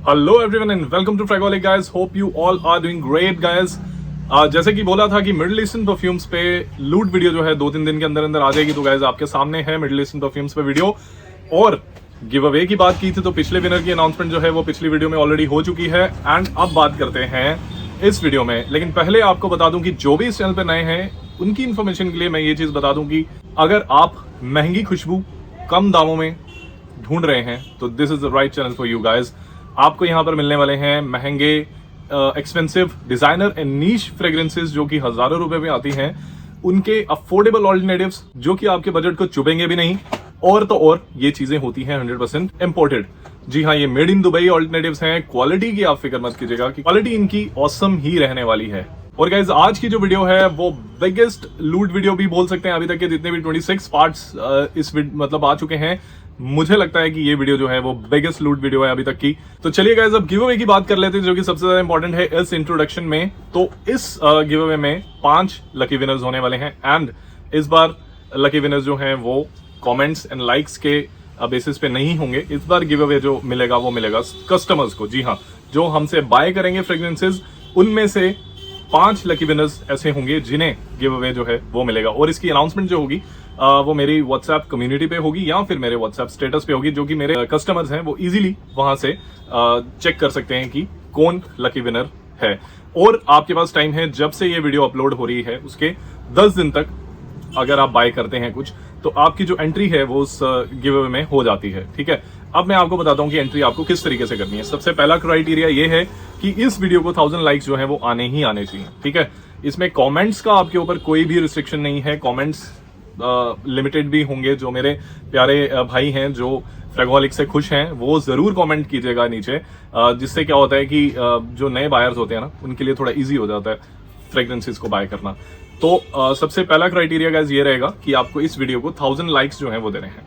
Hello everyone and welcome to Fragoholic guys. Hope you all are doing great guys. जैसे कि बोला था कि मिडिल ईस्टर्न परफ्यूम्स पे लूट वीडियो जो है 2-3 दिन के अंदर अंदर आ जाएगी। तो गाइस आपके सामने है मिडिल ईस्टर्न परफ्यूम्स पे वीडियो। और गिव अवे की बात की थी तो पिछले विनर की अनाउंसमेंट जो है वो पिछली वीडियो में ऑलरेडी हो चुकी है। एंड अब बात करते हैं इस वीडियो में। लेकिन पहले आपको बता दूं कि जो भी इस चैनल पे नए हैं उनकी इन्फॉर्मेशन के लिए मैं ये चीज बता दूं कि अगर आप महंगी खुशबू कम दामों में ढूंढ रहे हैं तो this is the right channel for you guys. आपको यहाँ पर मिलने वाले हैं महंगे expensive designer and niche fragrances जो कि हजारों रुपए में आती हैं, उनके अफोर्डेबल ऑल्टरनेटिव्स जो कि आपके बजट को चुभेंगे भी नहीं। और तो और ये चीजें होती हैं 100% इंपोर्टेड। जी हाँ, ये मेड इन दुबई ऑल्टरनेटिव्स हैं। क्वालिटी की आप फिक्र मत कीजिएगा कि क्वालिटी इनकी ऑसम ही रहने वाली है। और गाइज आज की जो वीडियो है वो बिगेस्ट लूट वीडियो भी बोल सकते हैं। अभी तक के जितने भी 26 पार्ट्स मतलब आ चुके हैं, मुझे लगता है कि ये वीडियो जो है वो बिगेस्ट लूट वीडियो है अभी तक की। तो चलिए गाइस अब गिव अवे की बात कर लेते हैं जो कि सबसे ज्यादा इंपॉर्टेंट है इस इंट्रोडक्शन में। तो इस गिव अवे में 5 लकी विनर्स होने वाले हैं। एंड इस बार लकी विनर्स जो हैं वो कमेंट्स एंड लाइक्स के बेसिस पे नहीं होंगे। इस बार गिव अवे जो मिलेगा वो मिलेगा कस्टमर्स को। जी हाँ, जो हमसे बाय करेंगे फ्रेग्रेंसेज उनमें से 5 लकी विनर्स ऐसे होंगे जिन्हें गिव अवे जो है वो मिलेगा। और इसकी अनाउंसमेंट जो होगी वो मेरी व्हाट्सएप कम्युनिटी पे होगी या फिर मेरे व्हाट्सएप स्टेटस पे होगी, जो कि मेरे कस्टमर्स हैं वो इजीली वहां से चेक कर सकते हैं कि कौन लकी विनर है। और आपके पास टाइम है, जब से ये वीडियो अपलोड हो रही है उसके 10 दिन तक अगर आप बाय करते हैं कुछ तो आपकी जो एंट्री है वो उस गिव अवे में हो जाती है। ठीक है, अब मैं आपको बताता हूं कि एंट्री आपको किस तरीके से करनी है। सबसे पहला क्राइटेरिया ये है कि इस वीडियो को 1000 लाइक्स जो है वो आने ही आने चाहिए। ठीक है, इसमें कमेंट्स का आपके ऊपर कोई भी रिस्ट्रिक्शन नहीं है। कमेंट्स लिमिटेड भी होंगे। जो मेरे प्यारे भाई हैं जो फ्रैगोलिक से खुश हैं वो जरूर कमेंट कीजिएगा नीचे, जिससे क्या होता है कि जो नए बायर्स होते हैं ना उनके लिए थोड़ा इजी हो जाता है फ्रेग्रेंसेस को बाय करना। तो सबसे पहला क्राइटेरिया गाइस ये रहेगा कि आपको इस वीडियो को 1000 लाइक्स जो है वो देने हैं,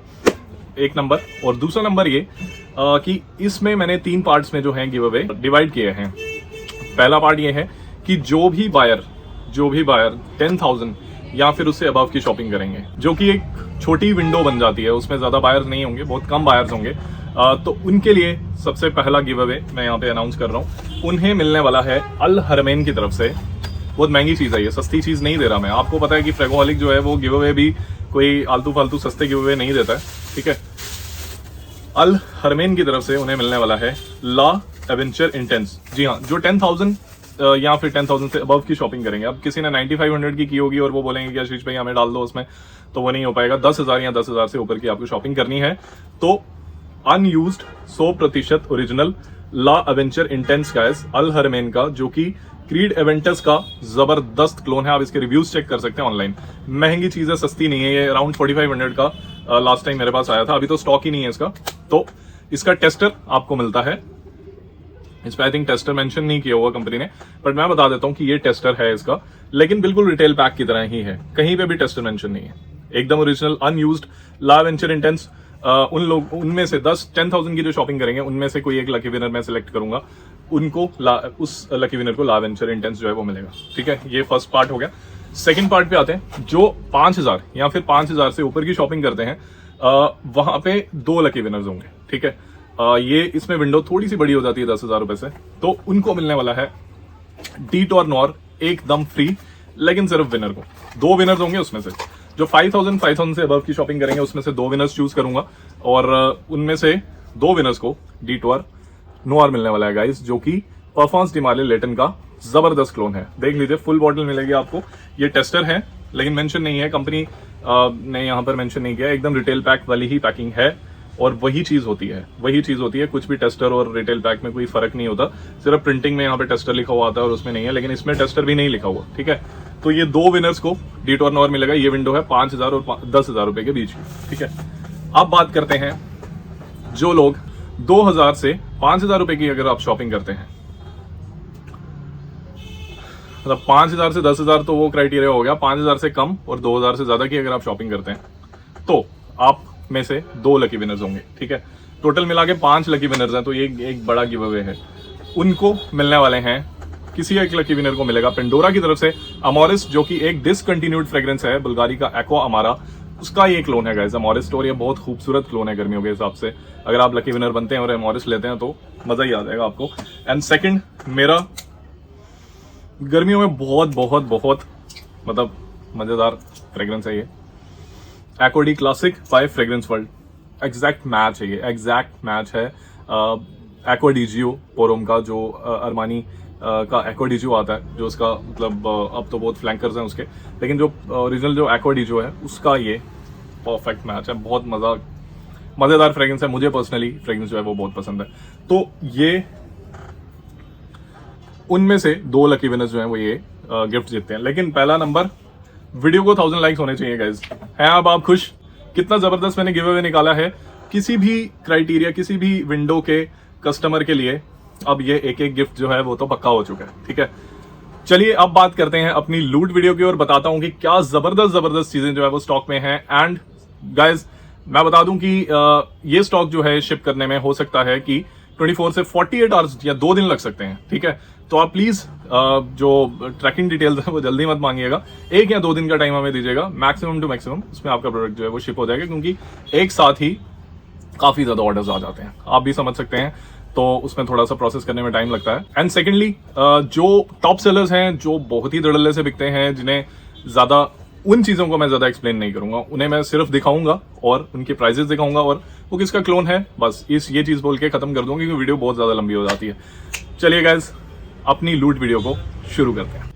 एक नंबर। और दूसरा नंबर ये कि इसमें मैंने 3 पार्ट्स में जो है गिव अवे डिवाइड किए हैं। पहला पार्ट ये है कि जो भी बायर 10,000 या फिर उससे अबव की शॉपिंग करेंगे, जो कि एक छोटी विंडो बन जाती है, उसमें ज्यादा बायर्स नहीं होंगे, बहुत कम बायर्स होंगे, तो उनके लिए सबसे पहला गिव अवे मैं यहाँ पे अनाउंस कर रहा हूँ। उन्हें मिलने वाला है अल हरमैन की तरफ से। बहुत महंगी चीज है ये, सस्ती चीज नहीं दे रहा मैं। आपको पता है कि फ्रैगोलिक जो है वो गिव अवे भी कोई आलतू फालतू सस्ते गिव अवे नहीं देता है। ठीक है, अल हरमैन की तरफ से उन्हें मिलने वाला है ला एवेंचर इंटेंस। जी हाँ, जो 10,000 या फिर 10,000 से अबव की शॉपिंग करेंगे। अब किसी ने 9500 की होगी और वो बोलेंगे कि आशीष भाई हमें डाल दो उसमें, तो वो नहीं हो पाएगा। 10,000 या 10,000 से ऊपर की आपको शॉपिंग करनी है तो अनयूज्ड 100% ओरिजिनल ला एवेंचर इंटेंस गाइस अल हरमैन का, जो कि क्रीड एवेंटस का जबरदस्त क्लोन है। आप इसके रिव्यूज चेक कर सकते हैं ऑनलाइन। महंगी चीज है, सस्ती नहीं है। ये अराउंड 4500 का लास्ट टाइम मेरे पास आया था। अभी तो स्टॉक ही नहीं है इसका। तो इसका टेस्टर आपको मिलता है। इस पे आई थिंक टेस्टर मेंशन नहीं किया हुआ कंपनी ने, बट मैं बता देता हूं कि ये टेस्टर है इसका, लेकिन बिल्कुल रिटेल पैक की तरह ही है। कहीं पे भी टेस्टर मेंशन नहीं है। एकदम ओरिजिनल अनयूज्ड ला एवेंचर इंटेंस। उनमें से 10,000 की जो शॉपिंग करेंगे उनमें से कोई एक लकी विनर मैं सिलेक्ट करूंगा, उनको उस लकी विनर को ला एवेंचर इंटेंस जो है वो मिलेगा। ठीक है, ये फर्स्ट पार्ट हो गया। सेकंड पार्ट पे आते हैं। जो 5,000 या फिर 5,000 से ऊपर की शॉपिंग करते हैं वहां पे 2 लकी विनर्स होंगे। ठीक है, ये इसमें विंडो थोड़ी सी बड़ी हो जाती है 10,000 रुपए से, तो उनको मिलने वाला है डीटोर नॉर एकदम फ्री, लेकिन सिर्फ विनर को। 2 विनर्स होंगे उसमें से। जो 5,000 से अबव की शॉपिंग करेंगे उसमें से 2 विनर्स चूज करूंगा और उनमें से 2 विनर्स को डीटोर नोआर मिलने वाला है गाइस, जो कि परफॉर्मेंस डिमाले लेटन का जबरदस्त क्लोन है। देख लीजिए, फुल बॉटल मिलेगी आपको। ये टेस्टर है लेकिन मेंशन नहीं है, कंपनी ने यहाँ पर मेंशन नहीं किया। एकदम रिटेल पैक वाली ही पैकिंग है और वही चीज होती है। कुछ भी टेस्टर और रिटेल पैक में कोई फर्क नहीं होता। सिर्फ प्रिंटिंग में यहाँ पे टेस्टर लिखा हुआ आता है और उसमें नहीं है, लेकिन इसमें टेस्टर भी नहीं लिखा हुआ। ठीक है, तो ये 2 विनर्स को डीटोर नॉर मिलेगा। ये विंडो है 5,000 और 10,000 रुपए के बीच की। ठीक है, अब बात करते हैं जो लोग 2,000 से 5,000 रुपए की अगर आप शॉपिंग करते हैं, मतलब 5,000 से 10,000 तो वो क्राइटेरिया हो गया। 5,000 से कम और 2,000 से ज्यादा की अगर आप शॉपिंग करते हैं तो आप में से 2 लकी विनर्स होंगे। ठीक है, टोटल मिला के 5 लकी विनर्स हैं, तो ये एक बड़ा गिव अवे है। उनको मिलने वाले हैं, किसी एक लकी विनर को मिलेगा पेंडोरा की तरफ से अमोरिस, जो कि एक डिसकंटिन्यूड फ्रेग्रेंस है बुल्गारी का एक्वा अमारा। उसका ये क्लोन है गाइस, एमोरिस स्टोर। ये बहुत खूबसूरत क्लोन है गर्मियों के हिसाब से। अगर आप लकी विनर बनते हैं और एमोरिस लेते हैं तो मजा ही आ जाएगा आपको। एंड सेकंड, मेरा गर्मियों में बहुत बहुत बहुत मतलब मजेदार फ्रेग्रेंस है ये, Aqua D Classic by fragrance World. Exact match है ये, एग्जैक्ट मैच है एक्वा डीजियो पोरोम का, जो अरमानी का एक्वा डीजियो आता है, जो उसका मतलब अब तो बहुत फ्लैंकर्स हैं उसके, लेकिन जो ओरिजिनल जो एक्वा डीजियो है उसका ये परफेक्ट मैच है। बहुत मजेदार फ्रेग्रेंस है। मुझे पर्सनली फ्रेग्रेंस जो है वो बहुत पसंद है। तो ये उनमें से 2 लकी विनर्स जो हैं वो ये गिफ्ट जीतते हैं। लेकिन पहला नंबर, वीडियो को 1000 लाइक्स होने चाहिए गाइज। हैं आप खुश? कितना जबरदस्त मैंने गिव अवे निकाला है। किसी भी क्राइटेरिया, किसी भी विंडो के कस्टमर के लिए अब ये एक गिफ्ट जो है वो तो पक्का हो चुका है। ठीक है, चलिए अब बात करते हैं अपनी लूट वीडियो की और बताता हूं कि क्या जबरदस्त चीजें जो है वो स्टॉक में है। एंड गाइज मैं बता दूं कि ये स्टॉक जो है शिप करने में हो सकता है कि 24 से 48 आवर्स या 2 दिन लग सकते हैं। ठीक है, तो आप प्लीज जो ट्रैकिंग डिटेल्स है वो जल्दी मत मांगिएगा, 1 या 2 दिन का टाइम हमें दीजिएगा मैक्सिमम टू मैक्सिमम, उसमें आपका प्रोडक्ट जो है वो शिप हो जाएगा, क्योंकि एक साथ ही काफी ज्यादा ऑर्डर्स आ जाते हैं, आप भी समझ सकते हैं। तो उसमें थोड़ा सा प्रोसेस करने में टाइम लगता है। एंड सेकेंडली, जो टॉप सेलर्स हैं, जो बहुत ही धड़ल्ले से बिकते हैं, जिन्हें ज्यादा उन चीजों को मैं ज्यादा एक्सप्लेन नहीं करूंगा, उन्हें मैं सिर्फ दिखाऊंगा और उनके प्राइजेस दिखाऊंगा और वो किसका क्लोन है, बस ये चीज बोल के खत्म कर दूंगा, क्योंकि वीडियो बहुत ज्यादा लंबी हो जाती है। चलिए गाइज अपनी लूट वीडियो को शुरू करते हैं।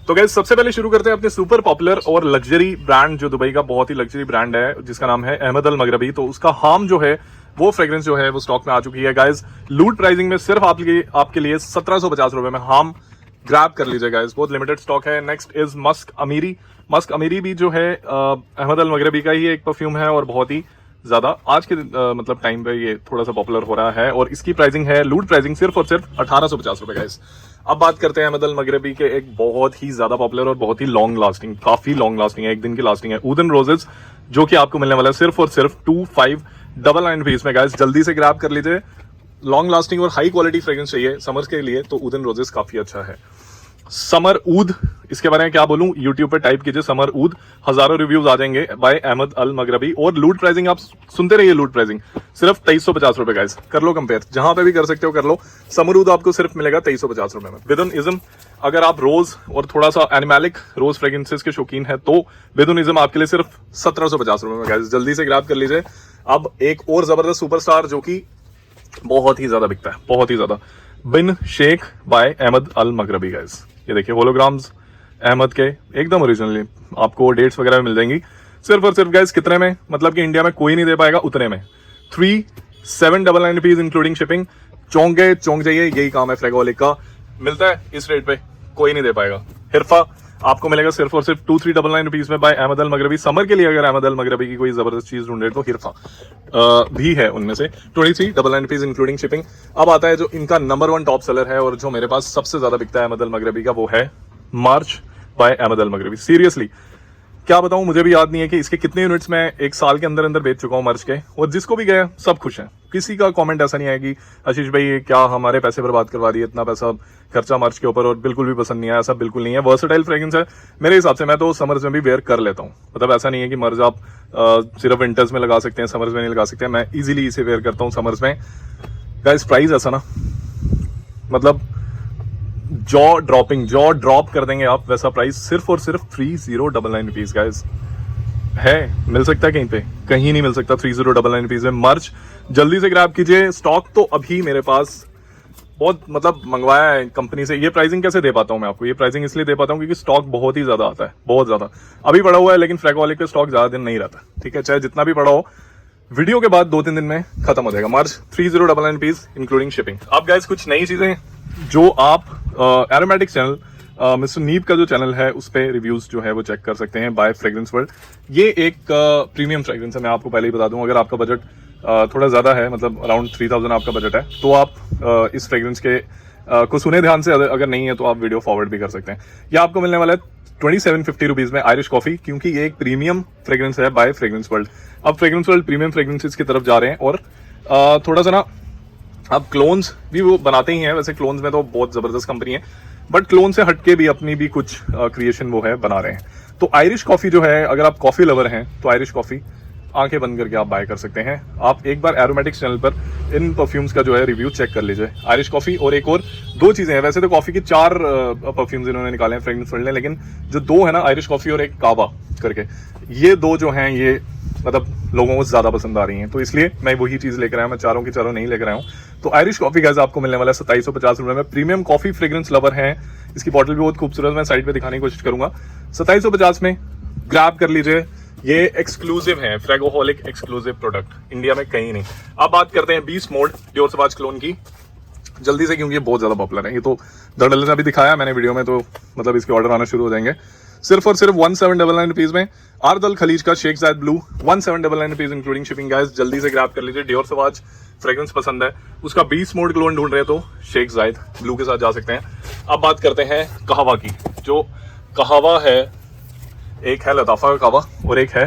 तो गाइज सबसे पहले शुरू करते हैं अपने सुपर पॉपुलर और लग्जरी ब्रांड, जो दुबई का बहुत ही लग्जरी ब्रांड है, जिसका नाम है अहमद अल मगरबी। तो उसका हाम जो है वो फ्रेग्रेंस जो है वो स्टॉक में आ चुकी है गाइज। लूट प्राइसिंग में सिर्फ आपके लिए 1750 रुपए में हाम ग्रैब कर लीजिए गाइज, बहुत लिमिटेड स्टॉक है। नेक्स्ट इज मस्क अमीरी। मस्क अमीरी भी जो है अहमद अल मगरबी का ही एक परफ्यूम है और बहुत ही ज्यादा आज के मतलब टाइम पे ये थोड़ा सा पॉपुलर हो रहा है, और इसकी प्राइसिंग है लूट प्राइसिंग सिर्फ और सिर्फ 1850 रुपए गाइज। अब बात करते हैं अहमद अल मगरबी के एक बहुत ही ज्यादा पॉपुलर और बहुत ही लॉन्ग लास्टिंग, काफी लॉन्ग लास्टिंग है, 1 दिन की लास्टिंग है, ऊदन रोजेस, जो कि आपको मिलने वाला है सिर्फ और सिर्फ 2599 रुपीज में गाइज। जल्दी से ग्रैब कर लीजिए। लॉन्ग लास्टिंग और हाई क्वालिटी फ्रेग्रेंस चाहिए समर्स के लिए तो ऊदन रोजेस काफी अच्छा है। समर ऊद, इसके बारे में क्या बोलूं, यूट्यूब पे टाइप कीजिए समर ऊद, हजारों रिव्यूज आ जाएंगे बाय अहमद अल मगरबी। और लूट प्राइसिंग आप सुनते रहिए, लूट प्राइसिंग सिर्फ 2350 रुपए गाइस। कर लो कंपेयर, जहां पे भी कर सकते हो कर लो। समर ऊद आपको सिर्फ मिलेगा 2350 रुपए में। विदुन इज्म, अगर आप रोज और थोड़ा सा एनिमैलिक रोज फ्रेग्रेंसेस के शौकीन है तो विदुन इज्म आपके लिए सिर्फ 1750 रुपए में गाइस। जल्दी से ग्रैब कर लीजिए। अब एक और जबरदस्त सुपरस्टार जो कि बहुत ही ज्यादा बिकता है, बहुत ही ज्यादा, बिन शेख बाय अहमद अल मगरबी गाइस। ये देखिए होलोग्राम्स अहमद के एकदम ओरिजिनली, आपको डेट्स वगैरह में मिल जाएंगी सिर्फ और सिर्फ गाइस कितने में, मतलब कि इंडिया में कोई नहीं दे पाएगा उतने में, 3799 रुपीज इंक्लूडिंग शिपिंग। चौंक गए, चौंक जाइए, यही काम है फ्रेगोलिक का। मिलता है इस रेट पे, कोई नहीं दे पाएगा। हिरफा आपको मिलेगा सिर्फ और सिर्फ 2399 रुपीज में बाय अहमद अल मगरबी। समर के लिए अगर अहमद अल मगरबी की कोई जबरदस्त चीज ढूंढे तो हिरफा भी है उनमें से, 2399 रुपीज इंक्लूडिंग शिपिंग। अब आता है जो इनका नंबर 1 टॉप सेलर है और जो मेरे पास सबसे ज्यादा बिकता है अहमद अल मगरबी का, वो है मार्च बाय अहमद अल मगरबी। सीरियसली क्या बताऊं, मुझे भी याद नहीं है कि इसके कितने यूनिट्स मैं 1 साल के अंदर बेच चुका हूं मर्च के, और जिसको भी गया सब खुश हैं। किसी का कमेंट ऐसा नहीं आया कि आशीष भाई क्या हमारे पैसे बर्बाद करवा दिए, इतना पैसा खर्चा मर्च के ऊपर और बिल्कुल भी पसंद नहीं आया, ऐसा बिल्कुल नहीं है। वर्सेटाइल फ्रेग्रेंस है मेरे हिसाब से, मैं तो समर्स में भी वेयर कर लेता हूँ, मतलब ऐसा नहीं है कि मर्ज आप सिर्फ विंटर्स में लगा सकते हैं, समर्स में नहीं लगा सकते हैं। मैं इजीली इसे वेयर करता हूँ समर्स में गाइस। प्राइस ऐसा ना, मतलब जॉ ड्रॉप कर देंगे आप, वैसा प्राइस सिर्फ और सिर्फ 3099 रुपीज गाइस है। मिल सकता है कहीं पे, कहीं नहीं मिल सकता 3099 रुपीज में मर्च। जल्दी से ग्रैब कीजिए। स्टॉक तो अभी मेरे पास बहुत मतलब मंगवाया है कंपनी से। ये प्राइसिंग कैसे दे पाता हूं मैं आपको, ये प्राइसिंग इसलिए दे पाता हूं क्योंकि स्टॉक बहुत ही ज्यादा आता है, बहुत ज्यादा। अभी पड़ा हुआ है लेकिन फ्रेगोलिक पे स्टॉक ज्यादा दिन नहीं रहता, ठीक है, चाहे जितना भी पड़ा हो, वीडियो के बाद 2-3 दिन में खत्म हो जाएगा। मार्च 3099 रुपीज इंक्लूडिंग शिपिंग। अब गाइस कुछ नई चीजें जो आप एरोमेटिक चैनल मिस्टर नीब का जो चैनल है उस पे रिव्यूज जो है वो चेक कर सकते हैं बाय फ्रेग्रेंस वर्ल्ड। ये एक प्रीमियम फ्रेग्रेंस है, मैं आपको पहले ही बता दूं। अगर आपका बजट थोड़ा ज्यादा है, मतलब अराउंड 3000 आपका बजट है, तो आप इस फ्रेग्रेंस के को सुने ध्यान से। अगर नहीं है तो आप वीडियो फॉरवर्ड भी कर सकते हैं। यह आपको मिलने वाला है 2750 रुपीज में आयरिश कॉफी, क्योंकि ये एक प्रीमियम फ्रेग्रेंस है बाय फ्रेग्रेंस वर्ल्ड। अब फ्रेग्रेंस वर्ल्ड प्रीमियम फ्रेग्रेंसेस की तरफ जा रहे हैं और थोड़ा सा ना, अब क्लोन्स भी वो बनाते ही हैं, वैसे क्लोन्स में तो बहुत जबरदस्त कंपनी है, बट क्लोन से हटके भी अपनी भी कुछ क्रिएशन वो है बना रहे हैं। तो आयरिश कॉफी जो है, अगर आप कॉफी लवर हैं तो आयरिश कॉफी आंखें बंद करके आप बाय कर सकते हैं। आप एक बार एरोमेटिक्स चैनल पर इन परफ्यूम्स का जो है रिव्यू चेक कर लीजिए। आयरिश कॉफी और एक और 2 चीजें हैं, वैसे तो कॉफी की 4 परफ्यूम्स इन्होंने निकाले हैं फ्रेग्रेंस वर्ल्ड ने, लेकिन जो 2 है ना, आयरिश कॉफी और एक कावा करके, ये 2 जो हैं ये मतलब लोगों को ज्यादा पसंद आ रही हैं, तो इसलिए मैं वही चीज लेकर आया। मैं चारों की चारों नहीं लेकर आया हूँ। तो आयरिश कॉफी गाइस आपको मिलने वाला है 2750 रुपए में। प्रीमियम कॉफी फ्रेग्रेंस लवर है, इसकी बॉटल भी बहुत खूबसूरत, मैं साइड पे दिखाने की कोशिश करूंगा। 2750 में ग्रैब कर लीजिए। ये एक्सक्लूसिव है, फ्रेगोहॉलिक एक्सक्लूसिव प्रोडक्ट, इंडिया में कहीं नहीं। अब बात करते हैं बीस्ट मोड डियोर सवाज क्लोन की जल्दी से, क्योंकि ये बहुत ज्यादा पॉपुलर है। ये तो धड़ल्ले ने अभी दिखाया मैंने वीडियो में, तो मतलब इसके ऑर्डर आना शुरू हो जाएंगे। सिर्फ और सिर्फ 1799 रुपीज में आर्दल खलीज का शेख जायद blue 1799 rupees including shipping. Guys जल्दी से ग्रैब कर लीजिए। डियोर सवाज फ्रेग्रेंस पसंद है, उसका 20 मोड क्लोन ढूंढ रहे हैं तो शेख जायद ब्लू के साथ जा सकते हैं। अब बात करते हैं कहवा की। जो कहवा है, एक है लताफा का कावा और एक है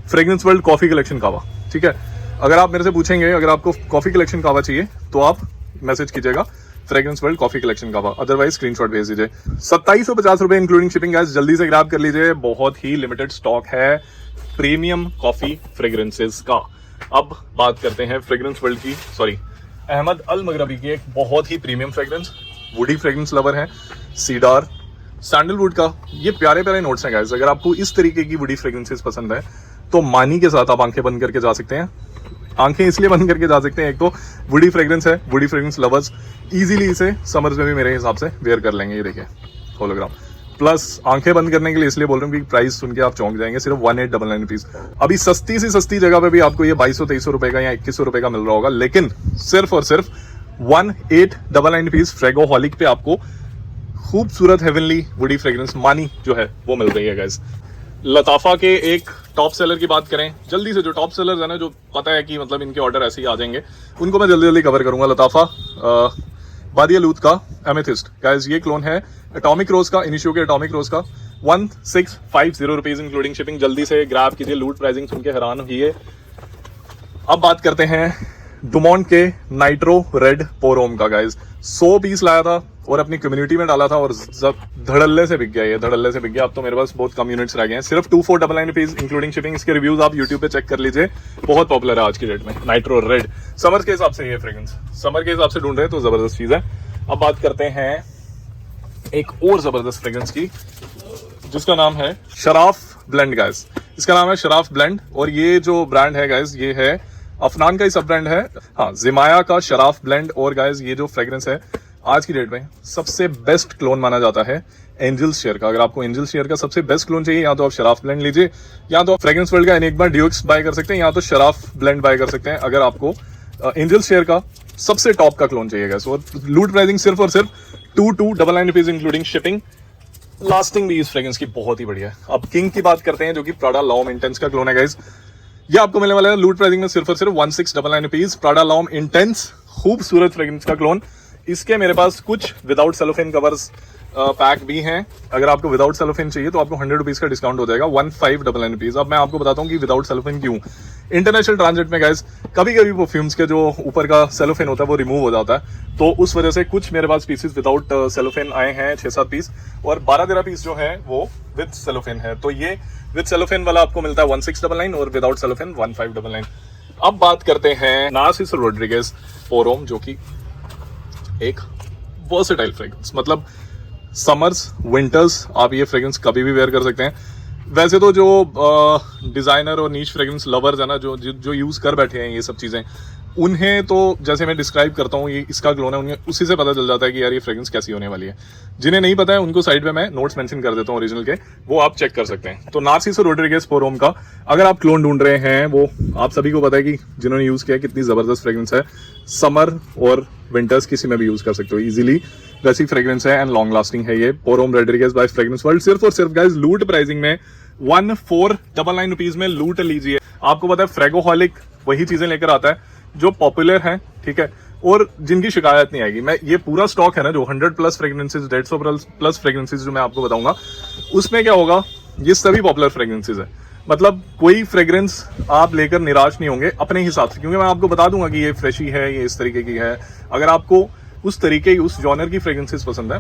फ्रेग्रेंस वर्ल्ड कॉफी कलेक्शन कावा, ठीक है। अगर आप मेरे से पूछेंगे अगर आपको कॉफी कलेक्शन कावा चाहिए तो आप मैसेज कीजिएगा फ्रेग्रेंस वर्ल्ड कॉफी कलेक्शन कावा, अदरवाइज स्क्रीनशॉट भेज दीजिए। 2750 रुपए इंक्लूडिंग शिपिंग। गाइस जल्दी से ग्रैब कर लीजिए, बहुत ही लिमिटेड स्टॉक है प्रीमियम कॉफी फ्रेग्रेंसेस का। अब बात करते हैं फ्रेग्रेंस वर्ल्ड की, सॉरी अहमद अल मगरबी की एक बहुत ही premium fragrance, woody fragrance lover है, सीडार सैंडलवुड का। ये प्यारे प्यारे नोट्स हैं गाइस। अगर आपको इस तरीके की वुडी फ्रेग्रेंसेस पसंद है तो मानी के साथ आप आंखें बंद करके जा सकते हैं। आंखें इसलिए बंद करके जा सकते हैं, एक तो वुडी फ्रेग्रेंस है, वुडी फ्रेग्रेंस लवर्स इजीली इसे समर्स में भी मेरे हिसाब से वेयर कर लेंगे। ये देखिए होलोग्राम, प्लस आंखें बंद करने के लिए इसलिए बोल रहा हूँ कि प्राइस सुन के आप चौंक जाएंगे। सिर्फ 1899 रुपीज। अभी सस्ती सी सस्ती जगह पे भी आपको ये 2200-2300 रुपए का या 2100 रुपए का मिल रहा होगा, लेकिन सिर्फ और सिर्फ 1899 रुपीज फ्रेगोहॉलिक पे आपको खूबसूरत हेवनली वुडी फ्रेग्रेंस मानी जो है वो मिल रही है गाइस। लताफा के एक टॉप सेलर की बात करें जल्दी से, जो टॉप सेलर्स है ना, जो पता है कि मतलब इनके ऑर्डर ऐसे ही आ जाएंगे, उनको मैं जल्दी जल्दी कवर करूंगा। लताफा बादिया लूथ का एमेथिस्ट गाइस, ये क्लोन है एटॉमिक रोज का, इनिशियो के एटॉमिक रोज का, 1650 रुपीज इंक्लूडिंग शिपिंग। जल्दी से ग्रैब कीजिए, लूट प्राइसिंग सुन के हैरान होइए। अब बात करते हैं डुमोंट के नाइट्रो रेड पोरोम का। गाइस 100 पीस लाया था और अपनी कम्युनिटी में डाला था और धड़ल्ले से बिक गया, ये धड़ल्ले से बिक गया। अब तो मेरे पास बहुत कम यूनिट्स रह गए हैं। सिर्फ 2499 रुपीज इंक्लूडिंग शिपिंग। इसके रिव्यूज आप यूट्यूब पे चेक कर लीजिए, बहुत पॉपुलर है आज की डेट में नाइट्रो रेड। समर के हिसाब से ये फ्रेग्रेंस, समर के हिसाब से ढूंढ रहे हैं तो जबरदस्त चीज है। अब बात करते हैं एक और जबरदस्त फ्रेग्रेंस की जिसका नाम है शराफ ब्लेंड। गाइस इसका नाम है शराफ ब्लेंड और ये जो ब्रांड है गाइस ये है अफनान का ही सब ब्रांड है, हाँ, जिमाया का शराफ ब्लेंड। और गाइस ये जो फ्रेग्रेंस है आज की डेट में सबसे बेस्ट क्लोन माना जाता है एंजल्स शेयर का। अगर आपको एंजल्स शेयर का सबसे बेस्ट क्लोन चाहिए, या तो आप शराफ ब्लेंड लीजिए, या तो आप फ्रेग्रेंस वर्ल्ड का एनिग्मा ड्यूक्स बाय कर सकते हैं, या तो शराफ ब्लेंड बाय कर सकते हैं अगर आपको एंजल्स शेयर का सबसे टॉप का क्लोन चाहिएगा। सो लूट प्राइसिंग सिर्फ और सिर्फ 2299 रुपीज इंक्लूडिंग शिपिंग। लास्टिंग भी इस फ्रेग्रेंस की बहुत ही बढ़िया है। अब किंग की बात करते हैं जो कि प्राडा लॉम इंटेंस का क्लोन है। गाइस ये आपको मिलने वाला है लूट प्राइसिंग में सिर्फ और सिर्फ 1699 रुपीज। प्राडा लॉम इंटेंस खूबसूरत फ्रेग्रेंस का क्लोन। इसके मेरे पास कुछ विदाउट सेलोफेन कवर्स पैक भी हैं। अगर आपको विदाउट सेलोफेन चाहिए तो आपको 100 रुपीज का डिस्काउंट हो जाएगा, 1599 रुपीज। अब मैं आपको बताता हूँ कि विदाउट सेलोफेन क्यों। इंटरनेशनल ट्रांजिट में गाइस कभी कभी परफ्यूम्स के जो ऊपर का सेलोफेन होता है वो रिमूव हो जाता है, तो उस वजह से कुछ मेरे पास पीसेस विदाउट सेलोफेन आए हैं, 6-7 पीस, और 12-13 पीस जो है वो विद सेलोफेन है। तो ये विद सेलोफेन वाला आपको मिलता है 1699 और विदाउट सेलोफेन 1599। अब बात करते हैं नार्सिस रोड्रिगेज पोरोम, जो कि एक वर्सेटाइल फ्रेग्रेंस, मतलब समर्स विंटर्स आप ये फ्रेग्रेंस कभी भी वेयर कर सकते हैं। वैसे तो जो डिजाइनर और नीच फ्रेग्रेंस लवर्स है ना, जो यूज कर बैठे हैं ये सब चीजें, उन्हें तो जैसे मैं डिस्क्राइब करता हूँ ये इसका क्लोन है, उन्हें उसी से पता चल जाता है कि यार ये फ्रेग्रेंस कैसी होने वाली है। जिन्हें नहीं पता है उनको साइड पे मैं नोट्स मेंशन कर देता हूँ ओरिजिनल के, वो आप चेक कर सकते हैं। तो नार्सिसो रोड्रिगेज पोरोम का अगर आप क्लोन ढूंढ रहे हैं, वो आप सभी को पता है कि जिन्होंने यूज किया कितनी जबरदस्त फ्रेग्रेंस है। समर और विंटर्स किसी में भी यूज कर सकते हो इजीली, वैसी फ्रेग्रेंस है एंड लॉन्ग लास्टिंग है ये पोरोम रोड्रिगेज बाय फ्रेग्रेंस वर्ल्ड। सिर्फ और सिर्फ गाइस लूट प्राइसिंग में 1499 रुपीज में लूट लीजिए। आपको पता है फ्रेगोहॉलिक वही चीजें लेकर आता है जो पॉपुलर है, ठीक है, और जिनकी शिकायत नहीं आएगी। मैं ये पूरा स्टॉक है ना जो 100+ फ्रेग्रेंसेज, 150+ फ्रेग्रेंसेज जो मैं आपको बताऊंगा, उसमें क्या होगा, ये सभी पॉपुलर फ्रेग्रेंसेज है। मतलब कोई फ्रेग्रेंस आप लेकर निराश नहीं होंगे अपने हिसाब से, क्योंकि मैं आपको बता दूंगा कि ये फ्रेशी है, ये इस तरीके की है। अगर आपको उस तरीके उस जॉनर की फ्रेग्रेंसेज पसंद है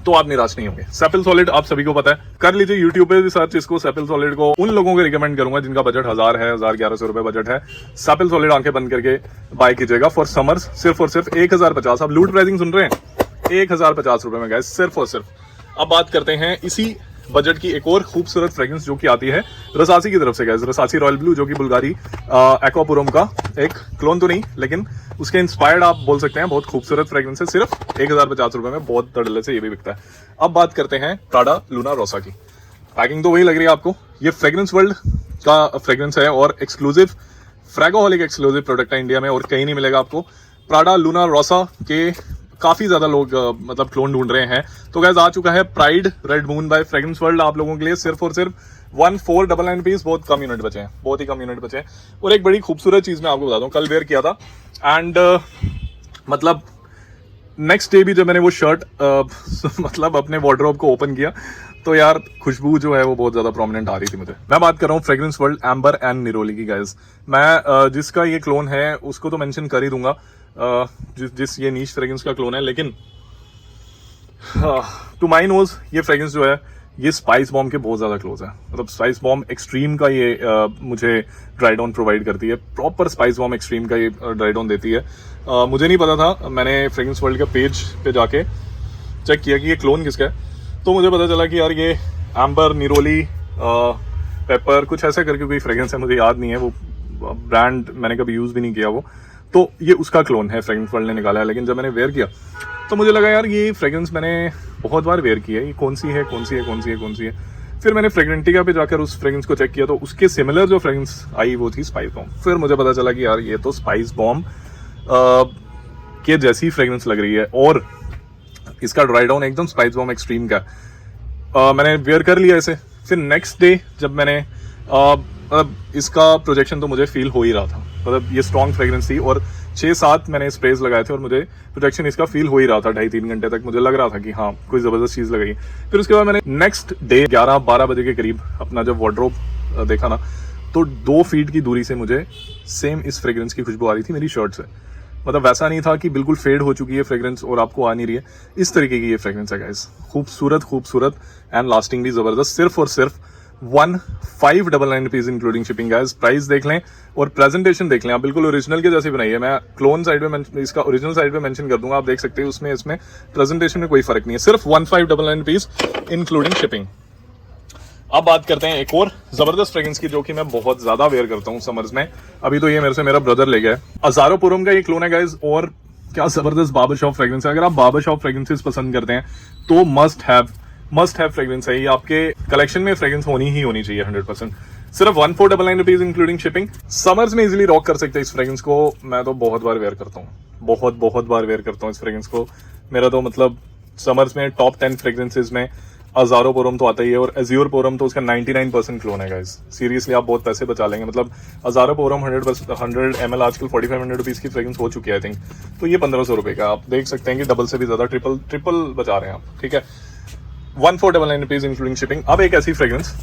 तो आप निराश नहीं होंगे। सेपिल सॉलिड आप सभी को पता है, कर लीजिए यूट्यूब पे भी सर्च इसको, सेपिल सॉलिड को। उन लोगों को रिकमेंड करूंगा जिनका बजट 1000 है, 1100 रुपए बजट है, सेपिल सॉलिड आंखें बंद करके बाय कीजिएगा फॉर समर्स, सिर्फ और सिर्फ 1050। आप लूट प्राइसिंग सुन रहे हैं, 1050 रुपए में गाइस, सिर्फ और सिर्फ। अब बात करते हैं इसी बजट की एक और खूबसूरत फ्रेग्रेंस जो कि आती है रसासी की तरफ से गाइस, रसासी रॉयल ब्लू, जो कि बुल्गारी एक्वापुरम का एक क्लोन तो नहीं लेकिन उसके इंस्पायर्ड आप बोल सकते हैं। बहुत खूबसूरत फ्रेग्रेंस है, सिर्फ 1050 रुपए में बहुत तड़ले से ये भी बिकता है। अब बात करते हैं प्राडा लूना रोसा की। पैकिंग तो वही लग रही है आपको, ये फ्रेग्रेंस वर्ल्ड का फ्रेग्रेंस है और एक्सक्लूसिव फ्रैगोहॉलिक एक्सक्लूसिव प्रोडक्ट है इंडिया में और कहीं नहीं मिलेगा आपको। प्राडा लूना रोसा के काफी ज्यादा लोग मतलब क्लोन ढूंढ रहे हैं, तो गाइस आ चुका है Pride Red Moon by fragrance World आप लोगों के लिए, सिर्फ और सिर्फ 1499 पीस। बहुत कम यूनिट बचे हैं, बहुत ही कम यूनिट बचे हैं। और एक बड़ी खूबसूरत चीज मैं आपको बताता हूँ, कल वेयर किया था एंड मतलब नेक्स्ट डे भी जब मैंने वो शर्ट मतलब अपने वार्डरोब को ओपन किया तो यार खुशबू जो है वो बहुत ज्यादा प्रोमिनेंट आ रही थी मुझे। मैं बात कर रहा हूँ फ्रेग्रेंस वर्ल्ड एम्बर एंड निरोली की गाइस। मैं जिसका ये क्लोन है उसको तो मेंशन कर ही दूंगा, जिस ये नीश फ्रेग्रेंस का क्लोन है, लेकिन टू माई नोज ये फ्रेग्रेंस जो है ये स्पाइस बॉम्ब के बहुत ज्यादा क्लोज है। मतलब स्पाइस बॉम्ब एक्सट्रीम का ये मुझे ड्राई डाउन प्रोवाइड करती है, प्रॉपर स्पाइस बॉम्ब एक्सट्रीम का ये ड्राई डाउन देती है। मुझे नहीं पता था, मैंने फ्रेग्रेंस वर्ल्ड के पेज पे जाके चेक किया कि ये क्लोन किसका है, तो मुझे पता चला कि यार ये एम्बर निरोली पेपर कुछ ऐसा करके कोई फ्रेग्रेंस है, मुझे याद नहीं है, वो ब्रांड मैंने कभी यूज भी नहीं किया वो, तो ये उसका क्लोन है, फ्रेग्रेंस वर्ल्ड ने निकाला है। लेकिन जब मैंने वेयर किया तो मुझे लगा यार ये फ्रेग्रेंस मैंने बहुत बार वेयर की है, ये कौन सी है कौन सी है कौन सी है कौन सी है। फिर मैंने फ्रेग्रेंटिका पे जाकर उस फ्रेग्रेंस को चेक किया तो उसके सिमिलर जो फ्रेग्रेंस आई वो थी स्पाइस बॉम्ब। फिर मुझे पता चला कि यार ये तो स्पाइस बॉम्ब के जैसी फ्रेग्रेंस लग रही है और इसका ड्राई डाउन एकदम स्पाइस बॉम्ब एक्सट्रीम का। मैंने वेयर कर लिया इसे। फिर नेक्स्ट डे जब मैंने इसका प्रोजेक्शन तो मुझे फील हो ही रहा था, मतलब ये स्ट्रॉन्ग फ्रेग्रेंस थी और 6-7 मैंने स्प्रेज लगाए थे और मुझे प्रोजेक्शन इसका फील हो ही रहा था। 2.5-3 घंटे तक मुझे लग रहा था कि हाँ कोई जबरदस्त चीज लगाई। फिर उसके बाद मैंने नेक्स्ट डे 11-12 बजे के करीब अपना जब वार्डरोब देखा ना तो 2 फीट की दूरी से मुझे सेम इस फ्रेग्रेंस की खुशबू आ रही थी मेरी शर्ट से। मतलब वैसा नहीं था कि बिल्कुल फेड हो चुकी है फ्रेग्रेंस और आपको आ नहीं रही है, इस तरीके की ये फ्रेग्रेंस है गाइस। खूबसूरत खूबसूरत एंड लास्टिंग भी जबरदस्त, सिर्फ और सिर्फ 1599 rupees including shipping guys. Price देख लें और प्रेजेंटेशन देख लें, आप बिल्कुल ओरिजिनल के जैसे बनाई है। मैं क्लोन साइड पे इसका ओरिजिनल साइड पे मेंशन कर दूंगा, आप देख सकते हैं उसमें इसमें प्रेजेंटेशन में कोई फर्क नहीं है, सिर्फ 1599 रुपीज इंक्लूडिंग शिपिंग। अब बात करते हैं एक और जबरदस्त फ्रेग्रेंस की जो कि मैं बहुत ज्यादा वेयर करता हूँ समर्स में। अभी तो ये मेरे से मेरा ब्रदर ले गया है, अजारोपुरम का ये क्लोन है गाइस और क्या जबरदस्त बार्बर शॉप फ्रेग्रेंस है। अगर आप बार्बर शॉप फ्रेग्रेंसेस पसंद करते हैं तो मस्ट हैव फ्रेग्रेंस है ये, आपके कलेक्शन में फ्रेग्रेंस होनी ही होनी चाहिए 100%। सिर्फ 1499 रुपीज इंक्लूडिंग शिपिंग। समर्स में इजीली रॉक कर सकते हैं इस फ्रेग्रेंस को। मैं तो बहुत बार वेयर करता हूँ, बहुत बार वेयर करता हूँ इस फ्रेग्रेंस को। मेरा तो मतलब समर्स में टॉप 10 फ्रेग्रेंसेज में अजारोपुरम तो आता ही है और एज्योरपुरम तो उसका 99% क्लोन है गाइस। सीरियसली आप बहुत पैसे बचा लेंगे। मतलब अजारोपुरम 100 ml आजकल 4500 रुपीज की फ्रेग्रेंस हो चुकी है आई थिंक, तो ये 1500 रुपए का आप देख सकते हैं कि डबल से भी ज्यादा ट्रिपल बचा रहे हैं आप, ठीक है। 1499 रुपीज इंक्लूडिंग शिपिंग। अब एक ऐसी फ्रेग्रेंस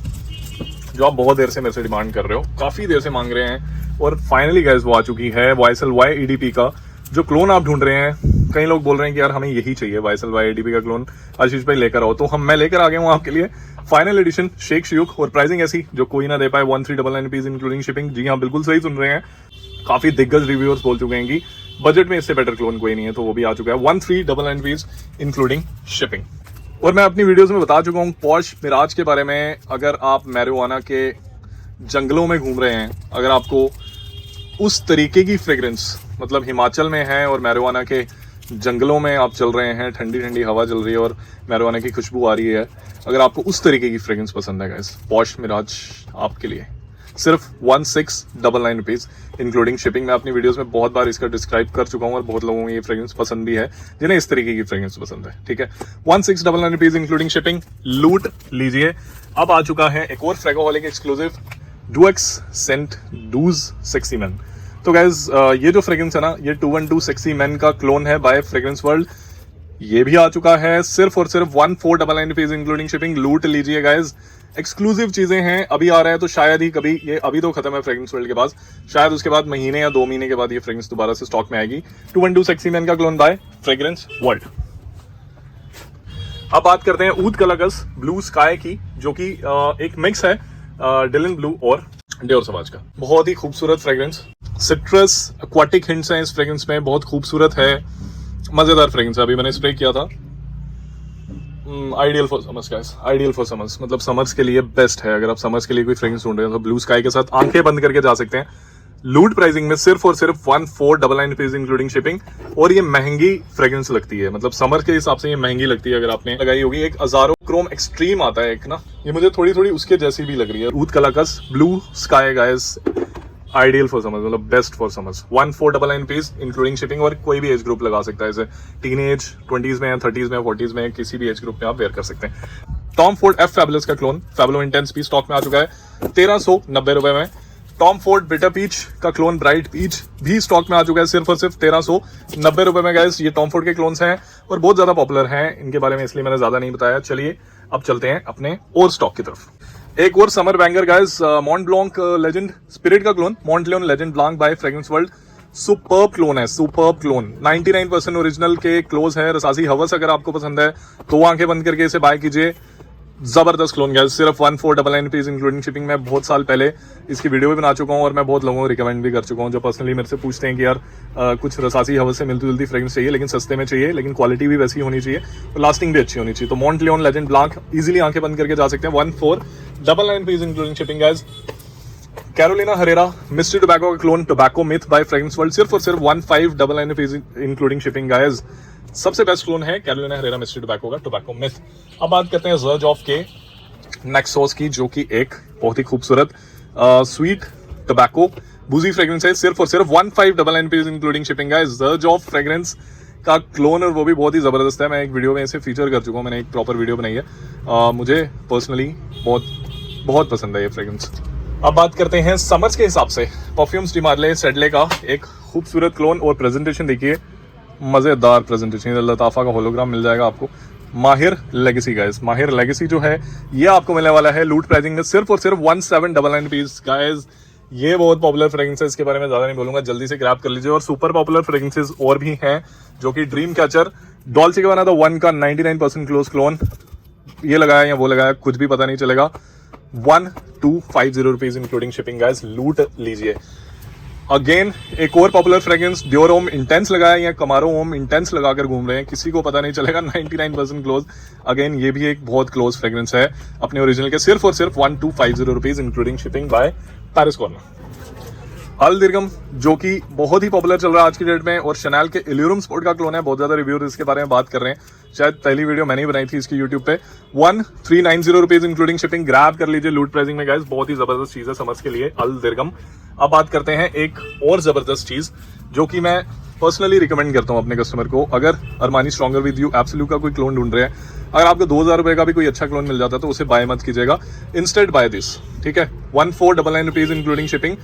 जो आप बहुत देर से मेरे से डिमांड कर रहे हो, काफी देर से मांग रहे हैं और फाइनली गाइस वो आ चुकी है, YSL EDP का जो क्लोन आप ढूंढ रहे हैं। कई लोग बोल रहे हैं कि यार हमें यही चाहिए, YSL EDP का क्लोन आशीष भाई लेकर आओ, तो मैं लेकर आ गया हूँ आपके लिए फाइनल एडिशन शेक शियुक। और प्राइसिंग ऐसी जो कोई ना दे पाए, 1399 रुपीज इंक्लूडिंग शिपिंग। जी हाँ बिल्कुल सही सुन रहे हैं, काफी दिग्गज रिव्यूअर्स बोल चुके हैं कि बजट में इससे बेटर क्लोन कोई नहीं है, तो वो भी आ चुका है 1399 रुपीज इंक्लूडिंग शिपिंग। और मैं अपनी वीडियोस में बता चुका हूँ पॉश मिराज के बारे में। अगर आप मैरिजुआना के जंगलों में घूम रहे हैं, अगर आपको उस तरीके की फ्रेग्रेंस, मतलब हिमाचल में है और मैरिजुआना के जंगलों में आप चल रहे हैं, ठंडी ठंडी हवा चल रही है और मैरिजुआना की खुशबू आ रही है, अगर आपको उस तरीके की फ्रेग्रेंस पसंद है गाइस, पॉश मिराज आपके लिए। सिर्फ 1699 रुपीज इंक्लूडिंग शिपिंग। मैं अपनी वीडियोस में बहुत बार इसका डिस्क्राइब कर चुका हूँ और बहुत लोगों को ये फ्रेग्रेंस पसंद भी है जिन्हें इस तरीके की फ्रेग्रेंस पसंद है, ठीक है। 1699 रुपीज इंक्लूडिंग शिपिंग, लूट लीजिए। अब आ चुका है एक और Fragoholic exclusive deux cent douze sexy man. तो गाइज ये जो फ्रेग्रेंस है ना, ये 212 सेक्सी मैन का क्लोन है बाय फ्रेग्रेंस वर्ल्ड। ये भी आ चुका है सिर्फ और सिर्फ 1499 रुपीज इंक्लूडिंग शिपिंग। लूट लीजिए गाइज, एक्सक्लूसिव चीजें हैं, अभी आ रहा है तो शायद ही कभी, ये अभी तो खत्म है फ्रेग्रेंस वर्ल्ड के पास, शायद उसके बाद महीने या 2 महीने के बाद ये फ्रेग्रेंस दोबारा से स्टॉक में आएगी। 212 सेक्सी मैन का क्लोन बाय फ्रेग्रेंस वर्ल्ड। अब बात करते हैं ऊद कलाकस ब्लू स्काई की, जो कि एक मिक्स है डिलन ब्लू और डियोर सवाज का। बहुत ही खूबसूरत फ्रेग्रेंस, सिट्रस एक्वाटिक हिंट्स हैं इस फ्रेग्रेंस में, बहुत खूबसूरत है, मजेदार फ्रेग्रेंस है। अभी मैंने स्प्रे किया था। Ideal for summers guys, ideal for summers, मतलब समर्स के लिए बेस्ट है। अगर आप समर्स के लिए कोई फ्रेग्रेंस ढूंढ रहे हैं तो ब्लू स्काई के साथ आंखें बंद करके जा सकते हैं। लूट प्राइसिंग में सिर्फ और सिर्फ 1499 रुपीज इंक्लूडिंग शिपिंग। और ये महंगी फ्रेग्रेंस लगती है, मतलब समर के हिसाब से ये महंगी लगती है। अगर आपने लगाई होगी, एक अजारो क्रोम एक्सट्रीम आता है एक ना, ये मुझे थोड़ी थोड़ी उसके जैसी भी लग रही है। ऊद कलाकस blue sky guys, ideal for summers, मतलब best for summers. 1499 rupees including shipping. और कोई भी एज ग्रुप लगा सकता है इसे, टीन एज 20s में, 30s में, 40s में, किसी भी एज ग्रुप में आप वेयर कर सकते हैं। टॉम फोर्ड एफ फैबुलस का क्लोन फैबुलो इंटेंस भी स्टॉक में आ चुका है 1390 रुपए में। टॉम फोर्ड बिटर पीच का क्लोन ब्राइट पीच भी स्टॉक में आ चुका है सिर्फ और सिर्फ 1390 रुपए में। गाइस ये टॉम फोर्ड के क्लोन्स हैं और बहुत ज्यादा पॉपुलर हैं, इनके बारे में इसलिए मैंने ज्यादा नहीं बताया। चलिए अब चलते हैं अपने और स्टॉक की तरफ। एक और summer banger guys, Mont Blanc Legend Spirit का clone, Mont Leon Legend Blanc by fragrance World. Superb clone है, सुपर्ब क्लोन, 99% ओरिजिनल के क्लोज है। रसासी हवस अगर आपको पसंद है तो आंखें बंद करके इसे बाय कीजिए। जबरदस्त क्लोन गाइस, सिर्फ 1499 रुपीज इंक्लूडिंग शिपिंग। मैं बहुत साल पहले इसकी वीडियो भी बना चुका हूँ और मैं बहुत लोगों को रिकमेंड भी कर चुका हूँ, जो पर्सनली मेरे से पूछते हैं कि यार कुछ रसासी हवस से मिलती जुलती फ्रेग्रेंस चाहिए, लेकिन सस्ते में चाहिए, लेकिन क्वालिटी भी वैसी होनी चाहिए और लास्टिंग भी अच्छी होनी चाहिए। तो Mont Leon Legend Blanc easily आंखें बंद करके जा सकते हैं। 1499 rupees including shipping guys. Carolina Herrera Mystery Tobacco का clone tobacco myth by fragrance world, सिर्फ और सिर्फ 1599 रुपीज इंक्लूडिंग शिपिंग गाइस। सबसे बेस्ट क्लोन है कैरोलिना हरेरा मिस्ट्री टोबैको का टोबैको मिथ। अब बात करते हैं जर्ज ऑफ के नेक्सॉस की, जो कि एक बहुत ही खूबसूरत स्वीट टोबैको बूजी फ्रेग्रेंस है, सिर्फ और सिर्फ 1599 रुपीज इंक्लूडिंग शिपिंग गाइस। जर्ज ऑफ फ्रेग्रेंस का क्लोन, और वो भी बहुत ही जबरदस्त है। मैं एक वीडियो में इसे फीचर कर चुका हूँ, मैंने एक प्रॉपर वीडियो बनाई है। मुझे पर्सनली बहुत पसंद है ये फ्रेग्रेंस। अब बात करते हैं समर्स के हिसाब से परफ्यूम्स डी मार्ले सेडले का एक खूबसूरत क्लोन। और प्रेजेंटेशन देखिए, मजेदार प्रेजेंटेशन, लताफा का होलोग्राम मिल जाएगा आपको। माहिर लेगेसी गाइस, माहिर लेगेसी जो है ये आपको मिलने वाला है लूट प्राइसिंग में सिर्फ और सिर्फ 1799 रुपीज गाइस। ये बहुत पॉपुलर फ्रेग्रेंस है, इसके बारे में ज्यादा नहीं बोलूंगा, जल्दी से ग्रैब कर लीजिए। और सुपर पॉपुलर फ्रेग्रेंसेस और भी हैं, जो कि ड्रीम कैचर डॉल्चे का बना था 1 का 99% क्लोज क्लोन, ये लगाया या वो लगाया कुछ भी पता नहीं चलेगा। 1250 रुपीज इंक्लूडिंग शिपिंग गाइस, लूट लीजिए। अगेन एक और popular fragrance Dior home intense लगाया या कमारो होम इंटेंस लगाकर घूम रहे हैं, किसी को पता नहीं चलेगा, 99% क्लोज। अगेन ये भी एक बहुत क्लोज फ्रेग्रेंस है अपने ओरिजिनल के, सिर्फ और सिर्फ 1250 rupees including shipping by Paris Corner. Al Dirgham जो कि बहुत ही पॉपुलर चल रहा है आज की डेट में, और शनैल के इल्यूरम स्पोर्ट का क्लोन है, बहुत ज्यादा रिव्यू इसके बारे में बात कर रहे हैं, शायद पहली वीडियो मैंने ही बनाई थी इसकी यूट्यूब पे। 1390 रुपीज इंक्लूडिंग शिपिंग, ग्रैब कर लीजिए लूट प्राइसिंग में गाइस, बहुत ही जबरदस्त चीज है समर्स के लिए अल दिरगम। अब बात करते हैं एक और जबरदस्त चीज जो कि मैं पर्सनली रिकमेंड करता हूं अपने कस्टमर को। अगर Armani stronger with you absolute का कोई क्लोन ढूंढ रहे हैं, अगर आपको 2000 रुपए का भी कोई अच्छा क्लोन मिल जाता है तो उसे बाय मत कीजिएगा, इंस्टेड बाय दिस, ठीक है। 1499 रुपीज इंक्लूडिंग शिपिंग।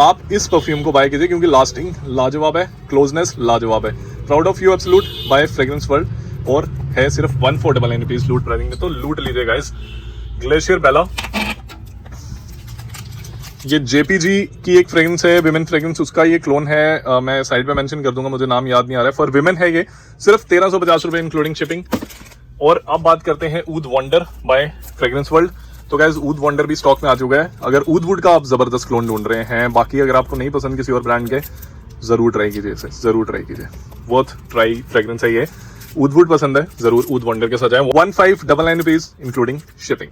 आप इस परफ्यूम को बाय कीजिए क्योंकि लास्टिंग लाजवाब है, क्लोजनेस लाजवाब है। Proud of You Absolute by fragrance World, और है सिर्फ 1499 रुपीज लूट प्राइसिंग में, तो लूट लीजिए गाइस। ग्लेशियर बेला, ये जेपीजी की एक फ्रेग्रेंस है, विमेन फ्रेग्रेंस, उसका ये क्लोन है। मैं साइड पे मेंशन कर दूंगा, मुझे नाम याद नहीं आ रहा है, फॉर विमेन है ये, सिर्फ 1350 रुपए इंक्लूडिंग शिपिंग। और अब बात करते हैं ऊद वंडर बाय फ्रेग्रेंस वर्ल्ड। तो गाइस ऊद वंडर भी स्टॉक में आ चुका है। अगर ऊद वुड का आप जबरदस्त क्लोन ढूंढ रहे हैं, बाकी अगर आपको नहीं पसंद किसी और ब्रांड के, जरूर ट्राई कीजिए इसे, जरूर ट्राई कीजिए, वर्थ ट्राई फ्रेग्रेंस है ये। ऊद वुड पसंद है, जरूर ऊद वंडर के साथ जाएं। 1599 rupees including shipping.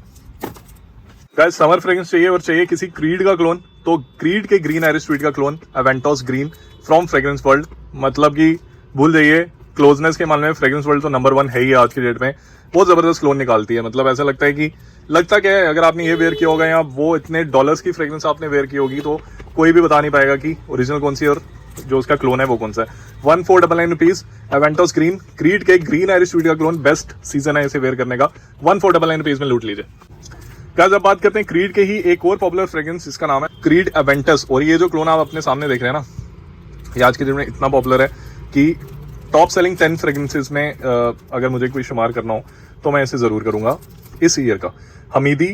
Guys summer fragrance चाहिए और चाहिए किसी क्रीड का क्लोन, तो क्रीड के ग्रीन आयरिश स्वीट का clone Aventus green from fragrance world. मतलब कि भूल जाइए, क्लोजनेस के मामले में फ्रेग्रेंस वर्ल्ड तो नंबर 1 है ही आज की डेट में, बहुत जबरदस्त क्लोन निकालती है। मतलब ऐसा लगता है कि लगता क्या है, अगर आपने ये वेयर किया होगा या वो इतने डॉलर्स की फ्रेग्रेंस आपने वेयर की होगी तो कोई भी बता नहीं पाएगा कि ओरिजिनल कौन सी और जो उसका क्लोन है वो कौन सा है। 1499 रुपीज एवेंटोस ग्रीन, क्रीड के ग्रीन आयरिश स्वीट का क्लोन, बेस्ट सीजन है इसे वेयर करने का, 1499 रुपीज में लूट लीजिए। गाइस अब बात करते हैं क्रीड के ही एक और पॉपुलर फ्रेग्रेंस, इसका नाम है क्रीड एवेंटस। और ये जो क्लोन आप अपने सामने देख रहे हैं ना, ये आज के दिन में इतना पॉपुलर है कि टॉप सेलिंग 10 फ्रेग्रेंसेस में अगर मुझे कोई शुमार करना हो तो मैं इसे जरूर करूंगा इस ईयर का। Hamidi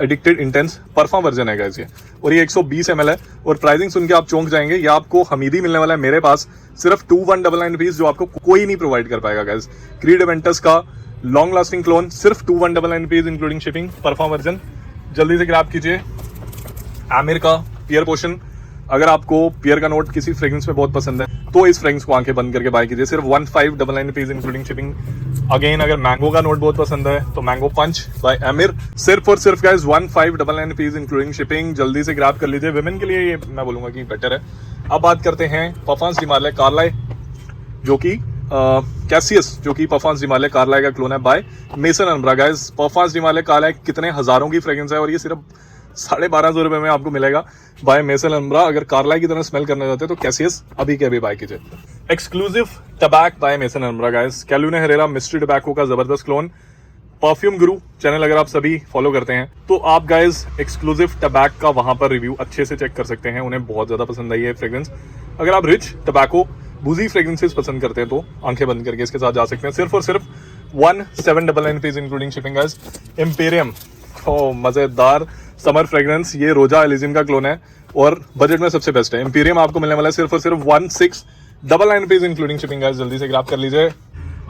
addicted intense perform version है गाइस ये, और ये 120 ml है। और प्राइसिंग सुन के आप चौंक जाएंगे, ये आपको हमीदी मिलने वाला है मेरे पास सिर्फ 2199 रुपीज, जो आपको कोई नहीं प्रोवाइड कर पाएगा गाइस। क्रीड एवेंटस का लॉन्ग लास्टिंग क्लोन सिर्फ 2199 rupees including shipping, perform version जल्दी से ग्रैब कीजिए। आमिर का पियर पोशन, अगर आपको पियर का नोट किसी फ्रेग्रेंस में बहुत पसंद है तो इस फ्रेग्रेंस को आंखें बंद करके बाय कीजिए, सिर्फ 1599 रुपीज इंक्लूडिंग शिपिंग। अगेन अगर मैंगो का नोट बहुत पसंद है तो मैंगो पंच बाय आमिर सिर्फ और सिर्फ गाइस 1599 रुपीज इंक्लूडिंग शिपिंग, जल्दी से ग्रैब कर लीजिए। विमेन के लिए ये मैं बोलूंगा कि बेटर है। अब बात करते हैं परफॉर्मेंस हिमालय कार्लाय, जो कि कैसियस, जो कि परफॉर्मेंस हिमालय कार्लाय का क्लोन है by Maison Alhambra. Guys performance हिमालय कार्लाय कितने हजारों की फ्रेग्रेंस है और ये सिर्फ 1250 रुपए में आपको मिलेगा बाय मेसन अल्मरा। अगर कार्लाय की तरह स्मेल करना चाहते हैं तो कैसियस अभी के अभी बाय कीजिए। Exclusive tabac by Maison Alhambra. Guys Carolina Herrera Mystery Tobacco का जबरदस्त क्लोन। परफ्यूम गुरु चैनल अगर आप सभी फॉलो करते हैं तो आप गाइस एक्सक्लूसिव टबैक का वहां पर रिव्यू अच्छे से चेक कर सकते हैं, उन्हें बहुत ज्यादा पसंद आई है फ्रेग्रेंस। अगर आप रिच टबैको बूजी फ्रेग्रेंसेस पसंद करते हैं तो आंखें बंद करके इसके साथ जा सकते हैं, सिर्फ और सिर्फ 1799 rupees including shipping. Guys Imperium, मजेदार समर फ्रेग्रेंस, ये रोजा एलिजियम का क्लोन है और बजट में सबसे बेस्ट है। इंपीरियम आपको मिलने वाला है सिर्फ और सिर्फ 1699 रुपीज इंक्लूडिंग शिपिंग। गाइस जल्दी से ग्रैब कर लीजिए।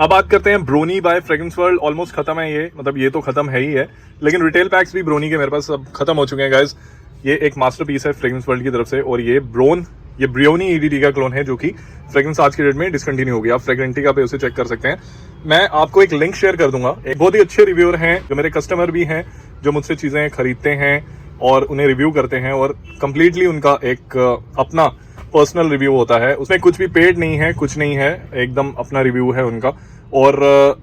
अब बात करते हैं ब्रोनी बाय फ्रेग्रेंस वर्ल्ड। ऑलमोस्ट खत्म है ये, मतलब ये तो खत्म है ही है, लेकिन रिटेल पैक्स भी ब्रोनी के मेरे पास सब खत्म हो चुके हैं। गाइस ये एक मास्टरपीस है फ्रेग्रेंस वर्ल्ड की तरफ से और ये ब्रियोनी ईडीटी का क्लोन है, जो कि फ्रेग्रेंस आज के डेट में डिसकंटिन्यू हो गया। आप फ्रेग्रेंटिका पे उसे चेक कर सकते हैं। मैं आपको एक लिंक शेयर कर दूंगा। एक बहुत ही अच्छे रिव्यूअर हैं जो मेरे कस्टमर भी हैं, जो मुझसे चीजें खरीदते हैं और उन्हें रिव्यू करते हैं और कंप्लीटली उनका एक अपना पर्सनल रिव्यू होता है, उसमें कुछ भी पेड नहीं है, कुछ नहीं है, एकदम अपना रिव्यू है उनका। और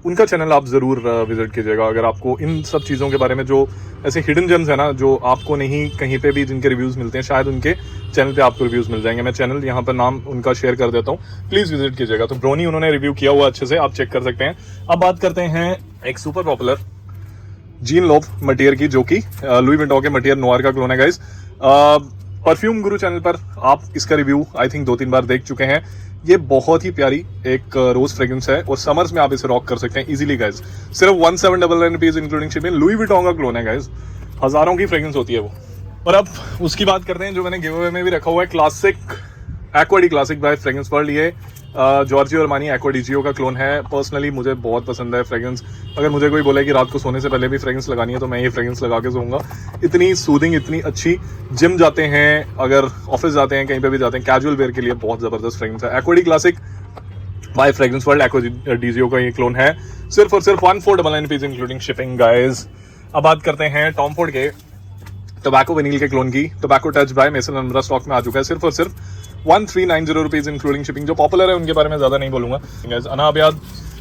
उनका चैनल आप जरूर विजिट कीजिएगा अगर आपको इन सब चीज़ों के बारे में, जो ऐसे हिडन जेम्स है ना जो आपको नहीं कहीं पे भी जिनके रिव्यूज़ मिलते हैं, शायद उनके चैनल पे आपको रिव्यूज़ मिल जाएंगे। मैं चैनल यहाँ पर नाम उनका शेयर कर देता हूँ, प्लीज़ विजिट कीजिएगा। तो ब्रोनी उन्होंने रिव्यू किया हुआ अच्छे से, आप चेक कर सकते हैं। अब बात करते हैं एक सुपर पॉपुलर जीन लोब मटियर की, जो कि लुई विटॉन के मटियर नोयर का क्लोन है। गाइस परफ्यूम गुरु चैनल पर आप इसका रिव्यू आई थिंक 2-3 बार देख चुके हैं। ये बहुत ही प्यारी एक रोज फ्रेग्रेंस है और समर्स में आप इसे रॉक कर सकते हैं इजीली। गाइस सिर्फ 1799 rupees including shipping. Louis Vuitton का क्लोन है गाइस, हजारों की फ्रेग्रेंस होती है वो। और अब उसकी बात करते हैं जो मैंने गिव अवे में भी रखा हुआ है, classic Aqua D Classic by fragrance world. ये जॉर्जियो अरमानी एक्वा डीजियो का क्लोन है। पर्सनली मुझे बहुत पसंद है फ्रेग्रेंस। अगर मुझे कोई बोले कि रात को सोने से पहले भी फ्रेग्रेंस लगानी है तो मैं ये फ्रेग्रेंस लगा के सोऊंगा। इतनी सूदिंग, इतनी अच्छी। जिम जाते हैं, अगर ऑफिस जाते हैं, कहीं पे भी जाते हैं, कैजुअल वेयर के लिए बहुत जबरदस्त फ्रेग्रेंस है। Aqua D Classic by fragrance World, Acqua डीजियो Gio ये क्लोन है, सिर्फ और सिर्फ 1499 रुपीज इंक्लूडिंग शिपिंग। गाइस अब बात करते हैं टॉम फोर्ड के टोबैको विनील के क्लोन की। Tobacco Touch by Maison Alhambra stock में आ चुका है, सिर्फ और सिर्फ 1390 रुपीज इंक्लूडिंग शिपिंग। जो पॉपुलर है उनके बारे में ज्यादा नहीं बोलूंगा। अना अबियाद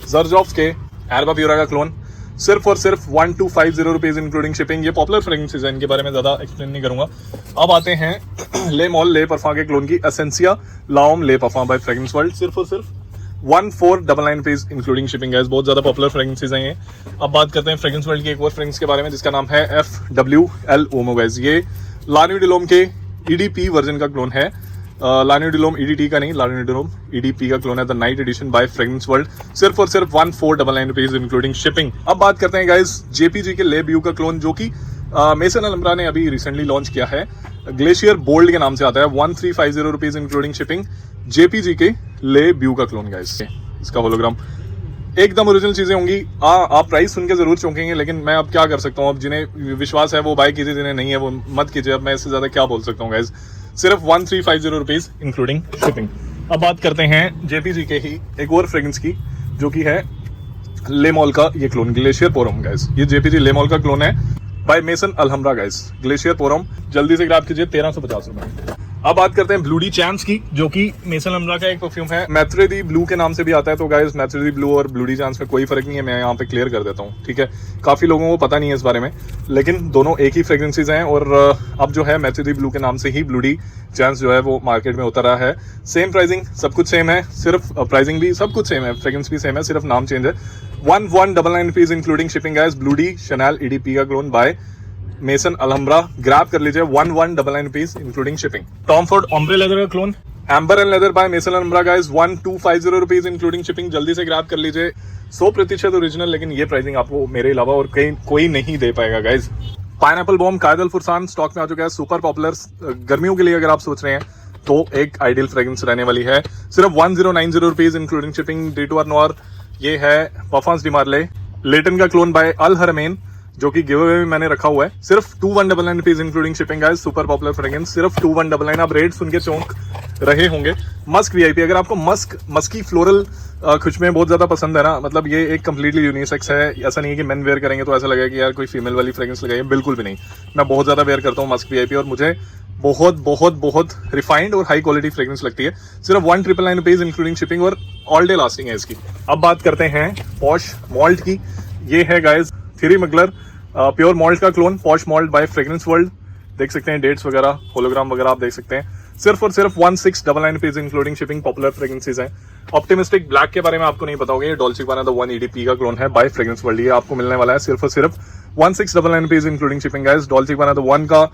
जर्जॉफ्स के एल्बा प्यूरा का क्लोन, सिर्फ और सिर्फ 1250 रुपीज इंक्लूडिंग शिपिंग। ये पॉपुलर फ्रेग्रेंसेस है, इनके बारे में ज्यादा एक्सप्लेन नहीं करूंगा। अब आते हैं ले मॉल ले परफा के क्लोन की एसेंसिया लाओम ले परफा बाय फ्रेग्रेंस वर्ल्ड, सिर्फ और सिर्फ 1499 रुपीज इंक्लूडिंग शिपिंग। गाइस बहुत ज्यादा पॉपुलर फ्रेग्रेंसेस हैं ये। अब बात करते हैं फ्रेग्रेंस वर्ल्ड की एक और फ्रेग्रेंस के बारे में जिसका नाम है FWL ओमो। गाइस ये लानी डिलोम के EDP वर्जन का क्लोन है। लानी डिलोम EDT का नहीं, लानी डिलोम EDP का क्लोन है, the Night Edition by fragrance world, सिर्फ और सिर्फ 1499 रुपीज इंक्लूडिंग शिपिंग। अब बात करते हैं गाइस JPG के ले ब्यू का क्लोन, जो कि मेसन अल्मरा ने अभी रिसेंटली लॉन्च किया है। ग्लेशियर बोल्ड के नाम से आता है, 1350 रुपीज इंक्लूडिंग शिपिंग। JPG के ले ब्यू का क्लोन। गाइस इसका होलोग्राम एकदम ओरिजिनल चीजें होंगी। आप प्राइस सुन के जरूर चौंकेंगे, लेकिन मैं अब क्या कर सकता हूँ। अब जिन्हें विश्वास है वो बाय कीजिए, जिन्हें नहीं है वो मत कीजिए। अब मैं इससे ज्यादा क्या बोल सकता हूँ। गाइस सिर्फ 1350 रुपीज इंक्लूडिंग शिपिंग। अब बात करते हैं JPG के ही एक और फ्रेग्रेंस की, जो कि है लेमॉल का ये क्लोन ग्लेशियर पोरम। गाइस ये JPG लेमॉल का क्लोन है by Maison Alhambra. Guys glacier पोरम जल्दी से ग्रैब कीजिए, 1350 रुपए। अब बात करते हैं ब्लूडी चैम्प्स की, जो कि मेसन अल्मरा का एक परफ्यूम है, मैत्रे दी ब्लू के नाम से भी आता है। तो गाइस मैत्रे दी ब्लू और ब्लूडी चैम्प्स में कोई फर्क नहीं है, मैं यहाँ पे क्लियर कर देता हूँ, ठीक है। काफी लोगों को पता नहीं है इस बारे में, लेकिन दोनों एक ही फ्रेग्रेंसेस हैं। और अब जो है मैत्रे दी ब्लू के नाम से ही ब्लूडी चैम्प्स जो है वो मार्केट में उतर रहा है। सेम प्राइसिंग, सब कुछ सेम है, सिर्फ प्राइसिंग भी सब कुछ सेम है, फ्रेग्रेंस भी सेम है, सिर्फ नाम चेंज है। 1199 rupees including shipping. Guys bleu de Chanel EDP का clone by Maison Alhambra, grab कर लीजिए, 1199 rupees including shipping. Tom Ford Ombre Leather का clone amber and leather by Maison Alhambra. Guys 1250 rupees including shipping, जल्दी से grab कर लीजिए। 100% original, लेकिन ये प्राइसिंग आपको मेरे अलावा और कहीं कोई नहीं दे पाएगा। गाइस पाइनएप्पल बॉम्ब कायदल फुरसान स्टॉक में आ चुका है, सुपर पॉपुलर। गर्मियों के लिए अगर आप सोच रहे हैं तो एक आइडियल फ्रेग्रेंस रहने वाली है, सिर्फ 1090 रुपीज इंक्लूडिंग शिपिंग। डिटोर नोर ये है परफॉर्मेंस डी मार्ले लेटन का क्लोन बाय अल हरमैन, जो कि गिव अवे में मैंने रखा हुआ है, सिर्फ 2199 rupees including shipping guys. Super popular fragrance, सिर्फ 2199। आप रेट सुन के चौंक रहे होंगे। मस्क वीआईपी, अगर आपको मस्की फ्लोरल खुशबुएं बहुत ज्यादा पसंद है ना, मतलब ये एक कंप्लीटली यूनिसेक्स है। ऐसा नहीं है कि मेन वेयर करेंगे तो ऐसा लगेगा कि यार कोई फीमेल वाली फ्रेग्रेंस लगाई है, बिल्कुल भी नहीं। मैं बहुत ज्यादा वेयर करता हूँ मस्क वीआईपी और मुझे बहुत बहुत बहुत रिफाइंड और हाई क्वालिटी फ्रेग्रेंस लगती है। सिर्फ 1999 रुपीज इंक्लूडिंग शिपिंग और ऑल डे लास्टिंग है इसकी। अब बात करते हैं पॉश मॉल्ट की। ये है guys Thierry Mugler Pure Malt का clone, Posh Malt by fragrance World. देख सकते हैं डेट्स वगैरह, होलोग्राम वगैरह आप देख सकते हैं। सिर्फ और सिर्फ 1699 rupees including shipping. Popular fragrances हैं। ऑप्टिमिस्टिक ब्लैक के बारे में आपको नहीं पता होगा, ये डॉल्चे गाबाना द 180p का क्लोन है बाय फ्रेग्रेंस वर्ल्ड। ये आपको मिलने वाला है सिर्फ और सिर्फ 1699 rupees including shipping guys. Dolce Gabbana the 1 का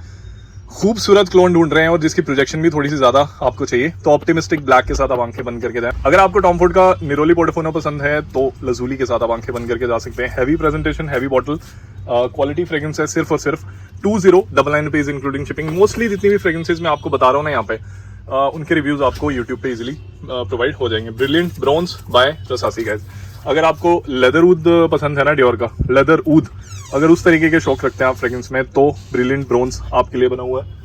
खूबसूरत क्लोन ढूंढ रहे हैं और जिसकी प्रोजेक्शन भी थोड़ी सी ज्यादा आपको चाहिए, तो ऑप्टिमिस्टिक ब्लैक के साथ आप आंखें बंद करके जाएं। अगर आपको टॉम फोर्ड का निरोली पोर्टफोलियो पसंद है तो लजूली के साथ आप आंखें बंद करके जा सकते हैं। Heavy presentation, heavy bottle, quality fragrance है। सिर्फ और सिर्फ 2099 रुपीज इंक्लूडिंग शिपिंग। मोस्टली जितनी भी फ्रेग्रेंसेज मैं आपको बता रहा हूँ ना यहाँ पे, उनके रिव्यूज आपको यूट्यूब पे इजीली प्रोवाइड हो जाएंगे। Brilliant bronze bye रसासी guys. अगर आपको लेदर ऊद पसंद है ना, डियोर का लेदर ऊद, अगर उस तरीके के शौक रखते हैं आप फ्रेग्रेंस में, तो ब्रिलियंट ब्रॉन्ज आपके लिए बना हुआ है।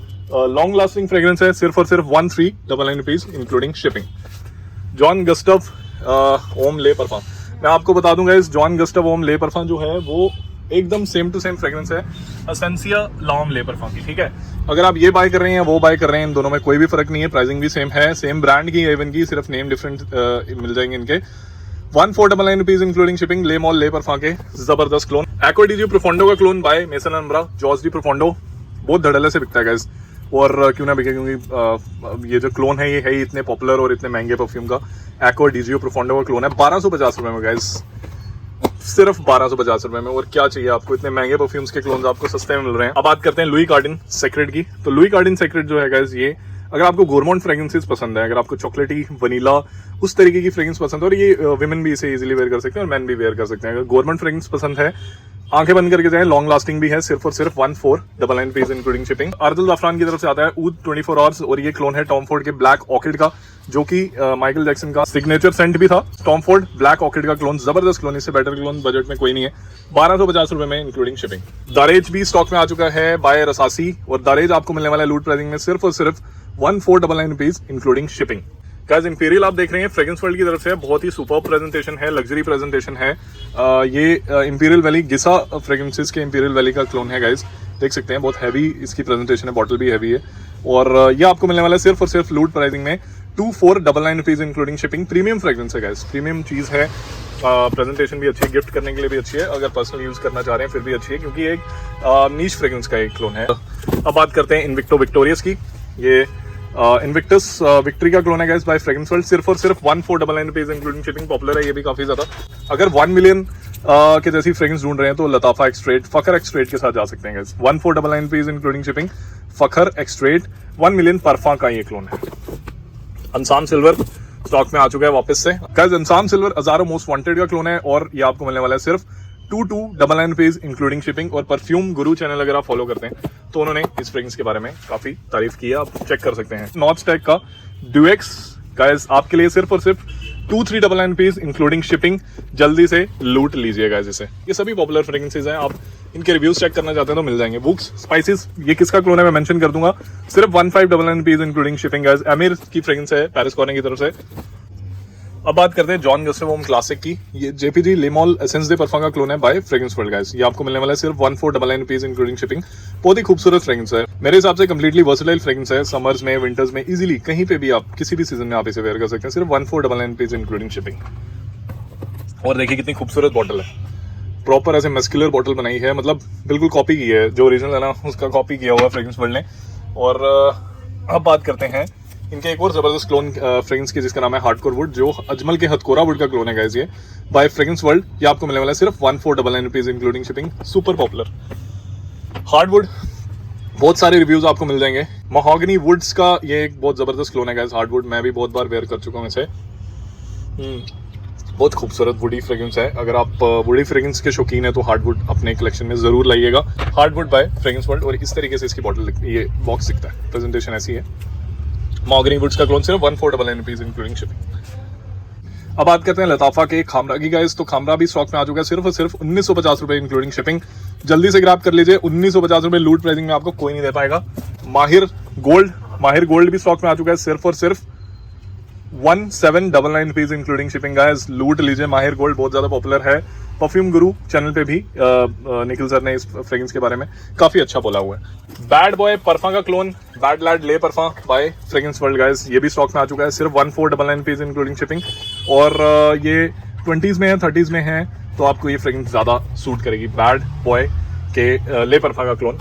लॉन्ग लास्टिंग फ्रेग्रेंस है। सिर्फ और सिर्फ 1399 रुपीज इंक्लूडिंग शिपिंग। जॉन गस्टव ओम ले परफॉर्म, मैं आपको बता दूंगा इस जॉन गस्टव ओम ले परफॉर्म जो है वो एकदम सेम टू सेम फ्रेग्रेंस है एसेंसिया लॉम ले परफॉर्म की, ठीक है। अगर आप ये बाय कर रहे हैं वो बाय कर रहे हैं, इन दोनों में कोई भी फर्क नहीं है। प्राइसिंग भी सेम है, सेम ब्रांड की है इवन की, सिर्फ नेम डिफरेंट मिल जाएंगे इनके। 1499 rupees including shipping. Le Male Le Parfum के जबरदस्त clone. Acqua di Gio Profondo का clone by Maison Alhambra, Jorge di Profondo. बहुत धड़ल्ले से बिकता है गाइस, और क्यों ना बिके, क्योंकि ये जो क्लोन है ये है ही इतने पॉपुलर और इतने महंगे परफ्यूम का। एक्वा डीजीओ प्रोफोंडो का क्लोन है 1250 रुपए में गाइस, सिर्फ 1250 रुपए में। और क्या चाहिए आपको, इतने महंगे परफ्यूम्स के क्लोन्स आपको सस्ते में मिल रहे हैं। अब बात करते हैं लुई कार्डिन सेक्रेट की। तो लुई कार्डिन सेक्रेट जो है गाइस, ये अगर आपको गोरमॉन्ट फ्रेग्रेंसेस पसंद है, अगर आपको चॉकलेटी वनीला उस तरीके की फ्रेग्रेंस पसंद है, और ये विमेन भी इसे इजीली वेयर कर सकते हैं और मैन भी वेयर कर सकते हैं। अगर गोरमॉन्ट फ्रेग्रेंस पसंद है, आंखें बंद करके जाएं। लॉन्ग लास्टिंग भी है। सिर्फ और सिर्फ 1499 रुपीज इंक्लूडिंग शिपिंग। अर्जुल जाफरान की तरफ से आता है ऊद 24 आवर्स, और ये क्लोन है टॉम फोर्ड के ब्लैक ऑर्किड का, जो कि माइकल जैक्सन का सिग्नेचर सेंट भी था। टॉम फोर्ड ब्लैक ऑर्किड का क्लोन, जबरदस्त क्लोन, इससे बेटर क्लोन बजट में कोई नहीं है। 1250 रुपए में इंक्लूडिंग शिपिंग। दारेज भी स्टॉक में आ चुका है बाय रसासी, और दारेज आपको मिलने वाला है लूट प्राइसिंग में सिर्फ और सिर्फ 1499 rupees including shipping. Guys imperial आप देख रहे हैं फ्रेग्रेंस वर्ल्ड की तरफ से, बहुत ही सुपर प्रेजेंटेशन है, लग्जरी प्रेजेंटेशन है। ये इंपीरियल वैली गिसा फ्रेग्रेंसेस के इंपीरियल वैली का क्लोन है गाइस, देख सकते हैं बहुत हैवी इसकी प्रेजेंटेशन है, बॉटल भी हैवी है, और ये आपको मिलने वाला है सिर्फ और सिर्फ लूट प्राइसिंग में 2499 rupees including shipping. Premium fragrance है गाइस, प्रीमियम चीज है। प्रेजेंटेशन भी अच्छी है, गिफ्ट करने के लिए भी अच्छी है, अगर पर्सनल यूज करना चाह रहे हैं फिर भी अच्छी है, क्योंकि एक नीश फ्रेग्रेंस का एक क्लोन है। अब बात करते हैं इनविक्टो विक्टोरियस की। ये इनविक्टस विक्ट्री का क्लोन है गाइस बाय फ्रेग्रेंस वर्ल्ड। सिर्फ और सिर्फ 1499 रुपीज इंक्लूडिंग शिपिंग। पॉपुलर है ये भी काफी ज्यादा। अगर 1 मिलियन के जैसी फ्रेग्रेंस ढूंढ रहे हैं तो लताफा एक्सट्रेट, फखर एक्सट्रेट के साथ जा सकते हैं guys. 1499 rupees including shipping. Fakhar Extrait 1 Million Parfum का ये क्लोन है। अंसाम सिल्वर स्टॉक में आ चुका है वापस से गाइस। अंसाम सिल्वर अजारो मोस्ट वांटेड का क्लोन है, और ये आपको मिलने वाला है सिर्फ 2299 रुपीज इंक्लूडिंग शिपिंग। और परफ्यूम गुरु चैनल अगर आप फॉलो करते हैं तो उन्होंने इस फ्रेग्रेंस के बारे में काफी तारीफ की है, आप चेक कर सकते हैं। नॉर्थ स्टैक का ड्यूएक्स गाइस आपके लिए सिर्फ और सिर्फ 2399 रुपीज इंक्लूडिंग शिपिंग। जल्दी से लूट लीजिए गाइस इसे। ये सभी पॉपुलर फ्रेग्रेंसेज हैं, आप इनके रिव्यूज चेक करना चाहते हैं तो मिल जाएंगे। बुक्स स्पाइसेस, ये किसका क्लोन है मैं मेंशन कर दूंगा, सिर्फ 1599 rupees including shipping guys. Emir की फ्रेग्रेंस है पैरिस कॉर्नर की तरफ से। अब बात करते हैं जॉन गस्टव ओम क्लासिक की। ये जेपीजी लेमॉल एसेंस दे परफॉर्म का क्लोन है बाय फ्रेग्रेंस वर्ल्ड गाइस। ये आपको मिलने वाला है सिर्फ 1499 रुपीज इंक्लूडिंग शिपिंग। बहुत ही खूबसूरत फ्रेग्रेंस है, मेरे हिसाब से कंप्लीटली वर्सेटाइल फ्रेग्रेंस है। समर्स में, विंटर्स में इजीली कहीं पे भी आप किसी भी सीजन में आप इसे वेयर कर सकते हैं। सिर्फ 1499 रुपीज इंक्लूडिंग शिपिंग। और देखिए कितनी खूबसूरत बॉटल है, प्रॉपर ऐसे मस्कुलर बॉटल बनाई है, मतलब बिल्कुल कॉपी की है, जो ओरिजिनल है ना उसका कॉपी किया हुआ फ्रेग्रेंस वर्ल्ड ने। और अब बात करते हैं इनके एक और जबरदस्त क्लोन फ्रेग्रेंस की, जिसका नाम है हार्डकोर वुड, जो अजमल के हथकोरा वुड का क्लोन है गाइस। ये बाय फ्रेग्रेंस वर्ल्ड, ये आपको मिलने वाला है सिर्फ 1499 rupees including shipping. Super popular hardwood, बहुत सारे रिव्यूज आपको मिल जाएंगे। महोगनी वुड्स का ये एक बहुत जबरदस्त क्लोन है गाइस हार्डवुड, मैं भी बहुत बार वेयर कर चुका हूँ इसे। बहुत खूबसूरत वुडी फ्रेग्रेंस है, अगर आप वुडी फ्रेग्रेंस के शौकीन है तो हार्डवुड अपने कलेक्शन में जरूर लाइएगा। हार्डवुड बाय फ्रेग्रेंस वर्ल्ड, और इस तरीके से इसकी बॉटल, ये बॉक्स दिखता है, प्रेजेंटेशन ऐसी है। मॉगनी वुड्स का क्लोन सिर्फ 1499 रुपीज इंक्लूडिंग शिपिंग। अब बात करते हैं लताफा के खामरा की गाइस। तो खामरा भी स्टॉक में आ चुका है सिर्फ और सिर्फ 1950 रुपए इंक्लूडिंग शिपिंग। जल्दी से ग्रैब कर लीजिए, 1950 रुपए लूट प्राइसिंग में आपको कोई नहीं दे पाएगा। माहिर गोल्ड भी स्टॉक में आ चुका है सिर्फ और सिर्फ 1799 रुपीज इंक्लूडिंग शिपिंग गाइस। लूट लीजिए, माहिर गोल्ड बहुत ज्यादा पॉपुलर है। परफ्यूम गुरु चैनल पे भी निखिल सर ने इस फ्रेग्रेंस के बारे में काफी अच्छा बोला हुआ है। बैड बॉय परफा का क्लोन बैड लैड ले परफा बाय फ्रेग्रेंस वर्ल्ड गाइस, ये भी स्टॉक में आ चुका है सिर्फ 1499 रुपीज इंक्लूडिंग शिपिंग। और ये 20s में है, 30s में है, तो आपको ये फ्रेग्रेंस ज्यादा सूट करेगी, बैड बॉय के ले परफा का क्लोन।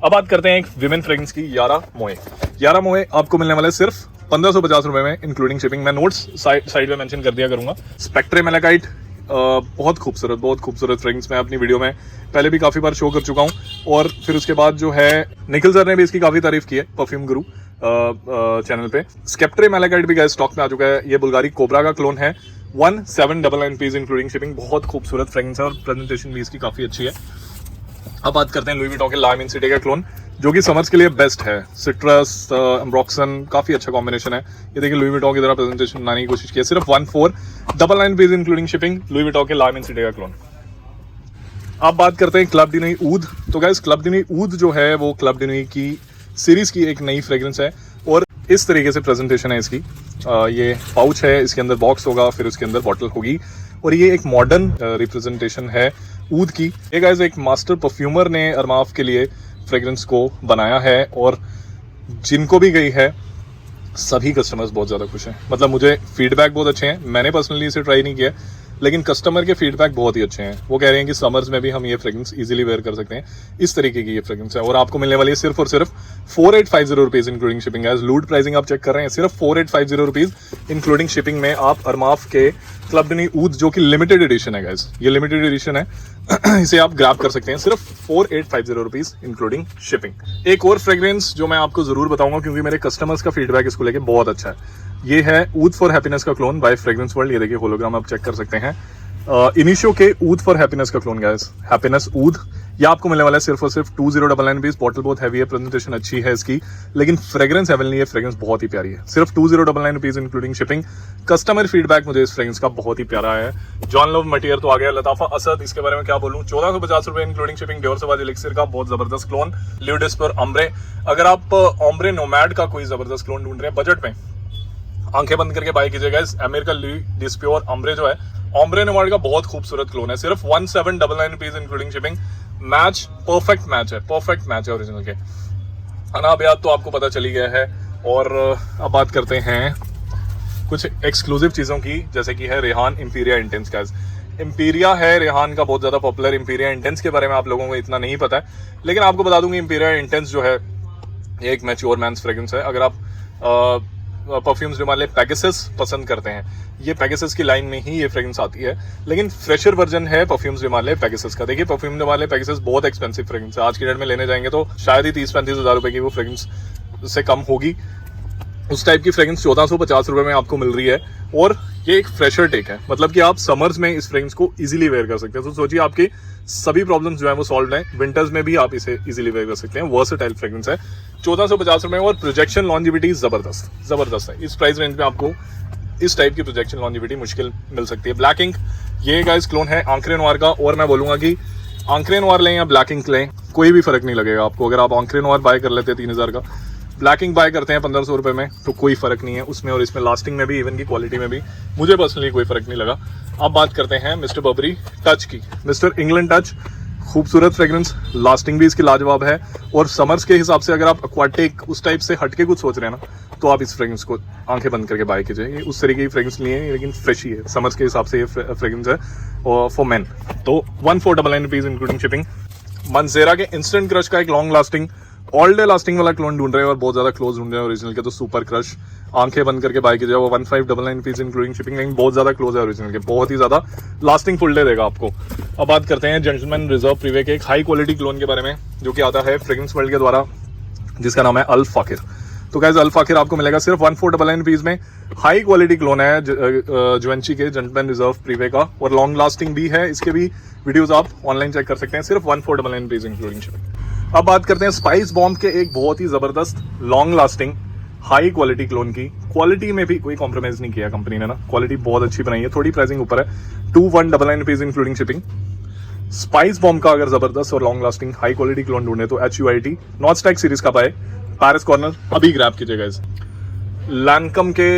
अब बात करते हैं एक विमेन फ्रेग्रेंस की, यारा मोए आपको मिलने वाला है सिर्फ 1550 रुपए में इंक्लूडिंग शिपिंग। मैं नोट्स साइड में मेंशन कर दिया करूंगा। स्पेक्ट्रे मेलाकाइट बहुत खूबसूरत फ्रेग्रेंस मैं अपनी वीडियो में पहले भी काफी बार शो कर चुका हूं। और फिर उसके बाद जो है निखिल सर ने भी इसकी काफी तारीफ की है परफ्यूम गुरु चैनल पे। स्पेक्ट्रे मेलाकाइट भी गाइस स्टॉक में आ चुका है। ये बुल्गारी कोबरा का क्लोन है, 1799 रुपीज इंक्लूडिंग शिपिंग। बहुत खूबसूरत फ्रेग्रेंस है और प्रेजेंटेशन भी इसकी काफी अच्छी है। अब बात करते हैं लुई विटॉन के ला इमेंसिटी का क्लोन, जो कि समर्स के लिए बेस्ट है। सिट्रस एम्ब्रॉक्सन काफी अच्छा कॉम्बिनेशन है। ये देखिए लुई विटॉन की तरह प्रेजेंटेशन बनाने की कोशिश की है, सिर्फ 1499 rupees including shipping, Louis Vuitton के ला इमेंसिटी का क्लोन। अब बात करते हैं क्लब डी नुई ऊद। तो गाइस क्लब डी नुई ऊद जो है वो क्लब डी नुई की सीरीज की एक नई फ्रेग्रेंस है और इस तरीके से प्रेजेंटेशन है इसकी। ये पाउच है, इसके अंदर बॉक्स होगा, फिर उसके अंदर बॉटल होगी और ये एक मॉडर्न रिप्रेजेंटेशन है ऊद की। ये गाइस एक मास्टर परफ्यूमर ने अरमाफ के लिए फ्रेग्रेंस को बनाया है और जिनको भी गई है सभी कस्टमर्स बहुत ज़्यादा खुश हैं। मतलब मुझे फीडबैक बहुत अच्छे हैं। मैंने पर्सनली इसे ट्राई नहीं किया, लेकिन कस्टमर के फीडबैक बहुत ही अच्छे हैं। वो कह रहे हैं कि समर्स में भी हम ये फ्रेग्रेंस इजीली वेयर कर सकते हैं। इस तरीके की ये फ्रेग्रेंस है और आपको मिलने वाली है सिर्फ और सिर्फ 4850 रुपीज इंक्लूडिंग शिपिंग। गाइस लूट प्राइसिंग आप चेक कर रहे हैं, सिर्फ 4850 रुपीज इंक्लूडिंग शिपिंग में आप अरमाफ के क्लब डी नुई ऊद, जो कि लिमिटेड एडिशन है गाइस, ये लिमिटेड एडिशन है इसे आप ग्रैब कर सकते हैं सिर्फ 4850 रुपीज इंक्लूडिंग शिपिंग। एक और फ्रेग्रेंस जो मैं आपको जरूर बताऊंगा क्योंकि मेरे कस्टमर्स का फीडबैक इसको लेके बहुत अच्छा है, ये है ऊद फॉर हैप्पीनेस का क्लोन बाय फ्रेग्रेंस वर्ल्ड। ये देखिए होलोग्राम आप चेक कर सकते हैं। इनिशियो के ऊद फॉर हैप्पीनेस का क्लोन गाइस, हैप्पीनेस ऊद, ये आपको मिलने वाला है सिर्फ और सिर्फ 2099 रुपीज। बॉटल बहुत हैवी है, प्रेजेंटेशन अच्छी है इसकी, लेकिन फ्रेग्रेंस हेवनली है, फ्रेग्रेंस बहुत ही प्यारी है, सिर्फ 2099 rupees including shipping. Customer feedback मुझे इस फ्रेग्रेंस का बहुत ही प्यारा है। जॉन लव मटीरियर तो आ गया। लताफा असद, इसके बारे में क्या बोलूं, 1450 रुपए इंक्लूडिंग शिपिंग। ड्योर सवाज एलिक्सिर का बहुत जबरदस्त क्लोन। ल्यूडिस पर ओम्ब्रे, अगर आप ओम्ब्रे नोमैड का कोई जबरदस्त क्लोन ढूंढ रहे हैं बजट में, आंखें बंद करके बाय कीजिएगा। इस अमेर का ल्यूडिस प्योर ओम्ब्रे जो है, ओम्ब्रे नोमैड का बहुत खूबसूरत क्लोन है, सिर्फ 1799 rupees including shipping. Match perfect match है ओरिजिनल के। अनाबियात तो आपको पता चली गया है। और अब बात करते हैं कुछ एक्सक्लूसिव चीजों की, जैसे कि है Rehan Imperia intense. Guys Imperia है रेहान का बहुत ज्यादा पॉपुलर। इंपीरिया इंटेंस के बारे में आप लोगों को इतना नहीं पता है, लेकिन आपको बता दूंगी इंपीरिया इंटेंस जो है ये एक मैच्योर मैन्स फ्रेग्रेंस है। अगर आप परफ्यूम्स जो मान पेगासस पसंद करते हैं, ये पेगासस की लाइन में ही ये फ्रेग्रेंस आती है, लेकिन फ्रेशर वर्जन है परफ्यूम्स जो मान पेगासस का। देखिए परफ्यूम जो मान पेगासस बहुत एक्सपेंसिव फ्रेग्रेंस है, आज की डेट में लेने जाएंगे तो शायद ही 30-35 हजार रुपए की वो फ्रेग्रेंस से कम होगी। उस टाइप की फ्रेग्रेंस 1450 रुपए में आपको मिल रही है और ये एक फ्रेशर टेक है, मतलब कि आप समर्स में इस फ्रेग्रेंस को इजीली वेयर कर सकते हैं। तो सोचिए आपकी सभी प्रॉब्लम्स जो है वो सॉल्व है, विंटर्स में भी आप इसे इजीली वेयर कर सकते हैं। वर्सेटाइल फ्रेग्रेंस है, 1450 रुपए और प्रोजेक्शन लॉन्जिविटी जबरदस्त है। इस प्राइस रेंज में आपको इस टाइप की प्रोजेक्शन लॉन्जिविटी मुश्किल मिल सकती है। ब्लैक इंक, ये गाइस क्लोन है आंक्रे नोयर का, और मैं बोलूंगा कि आंक्रे नोयर लें या ब्लैक इंक लें कोई भी फर्क नहीं लगेगा आपको। अगर आप आंक्रे नोयर बाय कर लेते हैं 3000 का, ब्लैक इंक बाय करते हैं 1500 रुपए में, तो कोई फर्क नहीं है उसमें और इसमें, लास्टिंग में भी, इवन की क्वालिटी में भी मुझे पर्सनली कोई फर्क नहीं लगा। अब बात करते हैं मिस्टर बर्बरी टच की। मिस्टर इंग्लैंड टच, खूबसूरत फ्रेग्रेंस, लास्टिंग भी इसकी लाजवाब है और समर्स के हिसाब से अगर आप एक्वाटिक उस टाइप से हटके कुछ सोच रहे हैं ना, तो आप इस फ्रेग्रेंस को आंखें बंद करके बाय कीजिए। ये उस तरीके की फ्रेग्रेंस नहीं है, लेकिन फ्रेश ही है, समर्स के हिसाब से ये फ्रेग्रेंस है फॉर मेन। तो 1499 रुपीज इंक्लूडिंग शिपिंग। मंसेरा के इंस्टेंट क्रश का एक long lasting, all day lasting वाला क्लोन ढूंढ रहे हैं और बहुत ज्यादा क्लोज ढूंढ रहे हैं ओरिजिनल के, तो सुपर क्रश आंखें बंद करके बाय कीजिए। वो 1599 रुपीज इंक्लूडिंग शिपिंग, लेकिन बहुत ज्यादा क्लोज है ओरिजिनल के, बहुत ही ज्यादा लास्टिंग फुल डे देगा आपको। अब बात करते हैं जेंटलमैन रिजर्व प्रीवे के एक हाई क्वालिटी क्लोन के बारे में, जो कि आता है फ्रेग्रेंस वर्ल्ड के द्वारा, जिसका नाम है अल फाकिर। तो गाइस अल फाकिर आपको मिलेगा सिर्फ 1499 रुपीज में। हाई क्वालिटी क्लोन है जुवेंची के जेंटलमैन रिजर्व प्रीवे का, और लॉन्ग लास्टिंग भी है। इसके भी वीडियोस आप ऑनलाइन चेक कर सकते हैं, सिर्फ 1499 रुपीज इंक्लूडिंग शिपिंग। अब बात करते हैं स्पाइस बॉम्ब के एक बहुत ही जबरदस्त long lasting high quality clone की, क्वालिटी में भी कोई कॉम्प्रोमाइज नहीं किया कंपनी ने ना, क्वालिटी बहुत अच्छी बनाई है, थोड़ी प्राइसिंग ऊपर है, 2199 rupees including shipping. Spice bomb का अगर जबरदस्त और long lasting high quality clone ढूंढे तो HUIT नॉट स्टैक सीरीज का पाए, पैरिस कॉर्नर अभी ग्रैब कीजिएगा इस। लैंकम के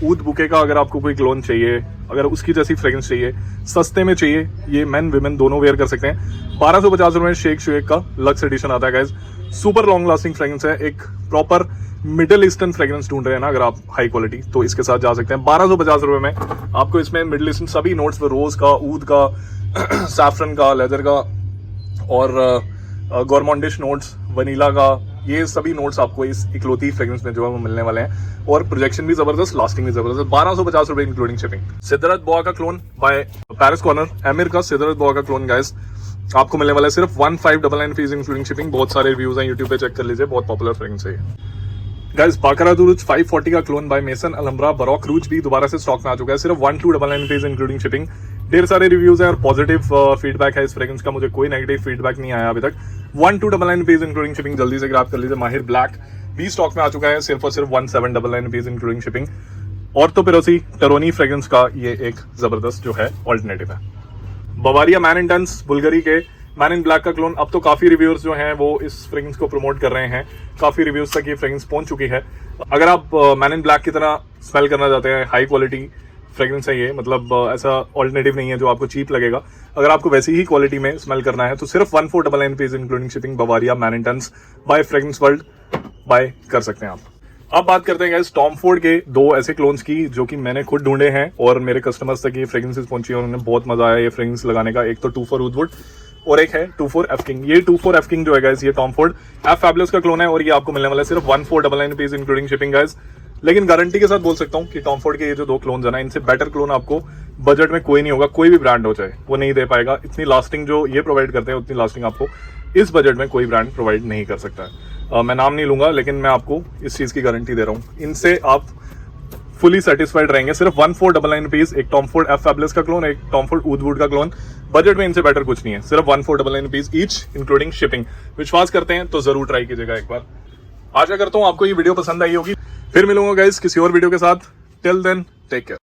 ऊद बुके का अगर आपको कोई क्लोन चाहिए, अगर उसकी जैसी फ्रेग्रेंस चाहिए, सस्ते में चाहिए, ये मेन विमेन दोनों वेयर कर सकते हैं। 1250 रुपए में शेक शुएक का लक्स एडिशन आता है guys, super long lasting fragrance है, एक प्रॉपर मिडिल ईस्टर्न फ्रेग्रेंस ढूंढ रहे हैं ना अगर आप हाई क्वालिटी, तो इसके साथ जा सकते हैं। 1250 रुपए में आपको इसमें मिडिल ईस्टर्न सभी नोट्स, रोज का, ऊद का, सैफरन का, लेदर का और गोरमोंडिश नोट्स, वनीला का, ये सभी नोट्स आपको इस इकलौती फ्रेग्रेंस में जो है वो मिलने वाले हैं। और प्रोजेक्शन भी जबरदस्त, लास्टिंग भी जबरदस्त। 1250 रुपए इंक्लूडिंग शिपिंग। सिद्धार्थ बोआ का clone by Paris Corner, Emir का सिद्धार्थ बोआ का क्लोन गाइस आपको मिलने वाला है सिर्फ 1599 फीस इंक्लूडिंग शिपिंग। बहुत सारे रिव्यूज हैं यूट्यूब पे, चेक कर लीजिए, बहुत पॉपुलर फ्रेग्रेंस है ये गाइस। बाकारा रूज 540 का क्लोन बाय मेसन अलहम्ब्रा बरोक रूज भी दोबारा से स्टॉक में आ चुका है, सिर्फ 1299 फीस इंक्लूडिंग शिपिंग। ढेर सारे रिव्यूज हैं और पॉजिटिव फीडबैक है इस फ्रेग्रेंस का, मुझे कोई नेगेटिव फीडबैक नहीं आया अभी तक। 1299 रुपीज इंक्लूडिंग शिपिंग, जल्दी से ग्रैब कर लीजिए। माहिर ब्लैक भी स्टॉक में आ चुका है, सिर्फ और सिर्फ 1799 रुपीज इंक्लूडिंग शिपिंग। और तो पिरोसी टरोनी फ्रेग्रेंस का ये एक जबरदस्त जो है ऑल्टरनेटिव है। Bavaria Man in Tons Bvlgari के मैन इन ब्लैक का क्लोन, अब तो काफी रिव्यूअर्स जो हैं वो इस फ्रेग्रेंस को प्रमोट कर रहे हैं, काफी रिव्यूज तक ये फ्रेग्रेंस पहुंच चुकी है। अगर आप मैन इन ब्लैक की तरह स्मेल करना चाहते हैं, हाई क्वालिटी फ्रेग्रेंस है ये, मतलब ऐसा ऑल्टरनेटिव नहीं है जो आपको चीप लगेगा। अगर आपको वैसी ही क्वालिटी में स्मेल करना है तो सिर्फ 1499 rupees including shipping Bavaria Man in Tons by fragrance World buy कर सकते हैं आप। अब बात करते हैं गाइस टॉम फोर्ड के दो ऐसे क्लोन्स की जो कि मैंने खुद ढूंढे हैं और मेरे कस्टमर्स तक ये फ्रेग्रेंसेस पहुंची है, उन्होंने बहुत मजा आया ये फ्रेग्रेंस लगाने का। एक तो 24 वुडवुड और एक है 24 एफ किंग। ये 24 एफ किंग जो है गाइस, ये टॉम फोर्ड एफ फैबुलस का क्लोन है और ये आपको मिलने वाला है सिर्फ 1499 रुपीज इंक्लूडिंग शिपिंग गाइस। लेकिन गारंटी के साथ बोल सकता हूं कि टॉम फोर्ड के ये जो दो क्लोन्स है ना, इनसे बेटर क्लोन आपको बजट में कोई नहीं होगा, कोई भी ब्रांड हो जाए वो नहीं दे पाएगा। इतनी लास्टिंग जो ये प्रोवाइड करते हैं उतनी लास्टिंग आपको इस बजट में कोई ब्रांड प्रोवाइड नहीं कर सकता है। मैं नाम नहीं लूंगा लेकिन मैं आपको इस चीज की गारंटी दे रहा हूं, इनसे आप फुली सेटिस्फाइड रहेंगे। सिर्फ 1499 रुपीज, एक टॉम फोर्ड एफ फैबुलस का क्लोन, एक टॉम फोर्ड वुडवुड का क्लोन, बजट में इनसे बेटर कुछ नहीं है, सिर्फ 1499 रुपीज ईच इंक्लूडिंग शिपिंग। विश्वास करते हैं तो जरूर ट्राई कीजिएगा एक बार। आशा करता हूं आपको ये वीडियो पसंद आई होगी, फिर मिलूंगा गाइस किसी और वीडियो के साथ। Till then take care.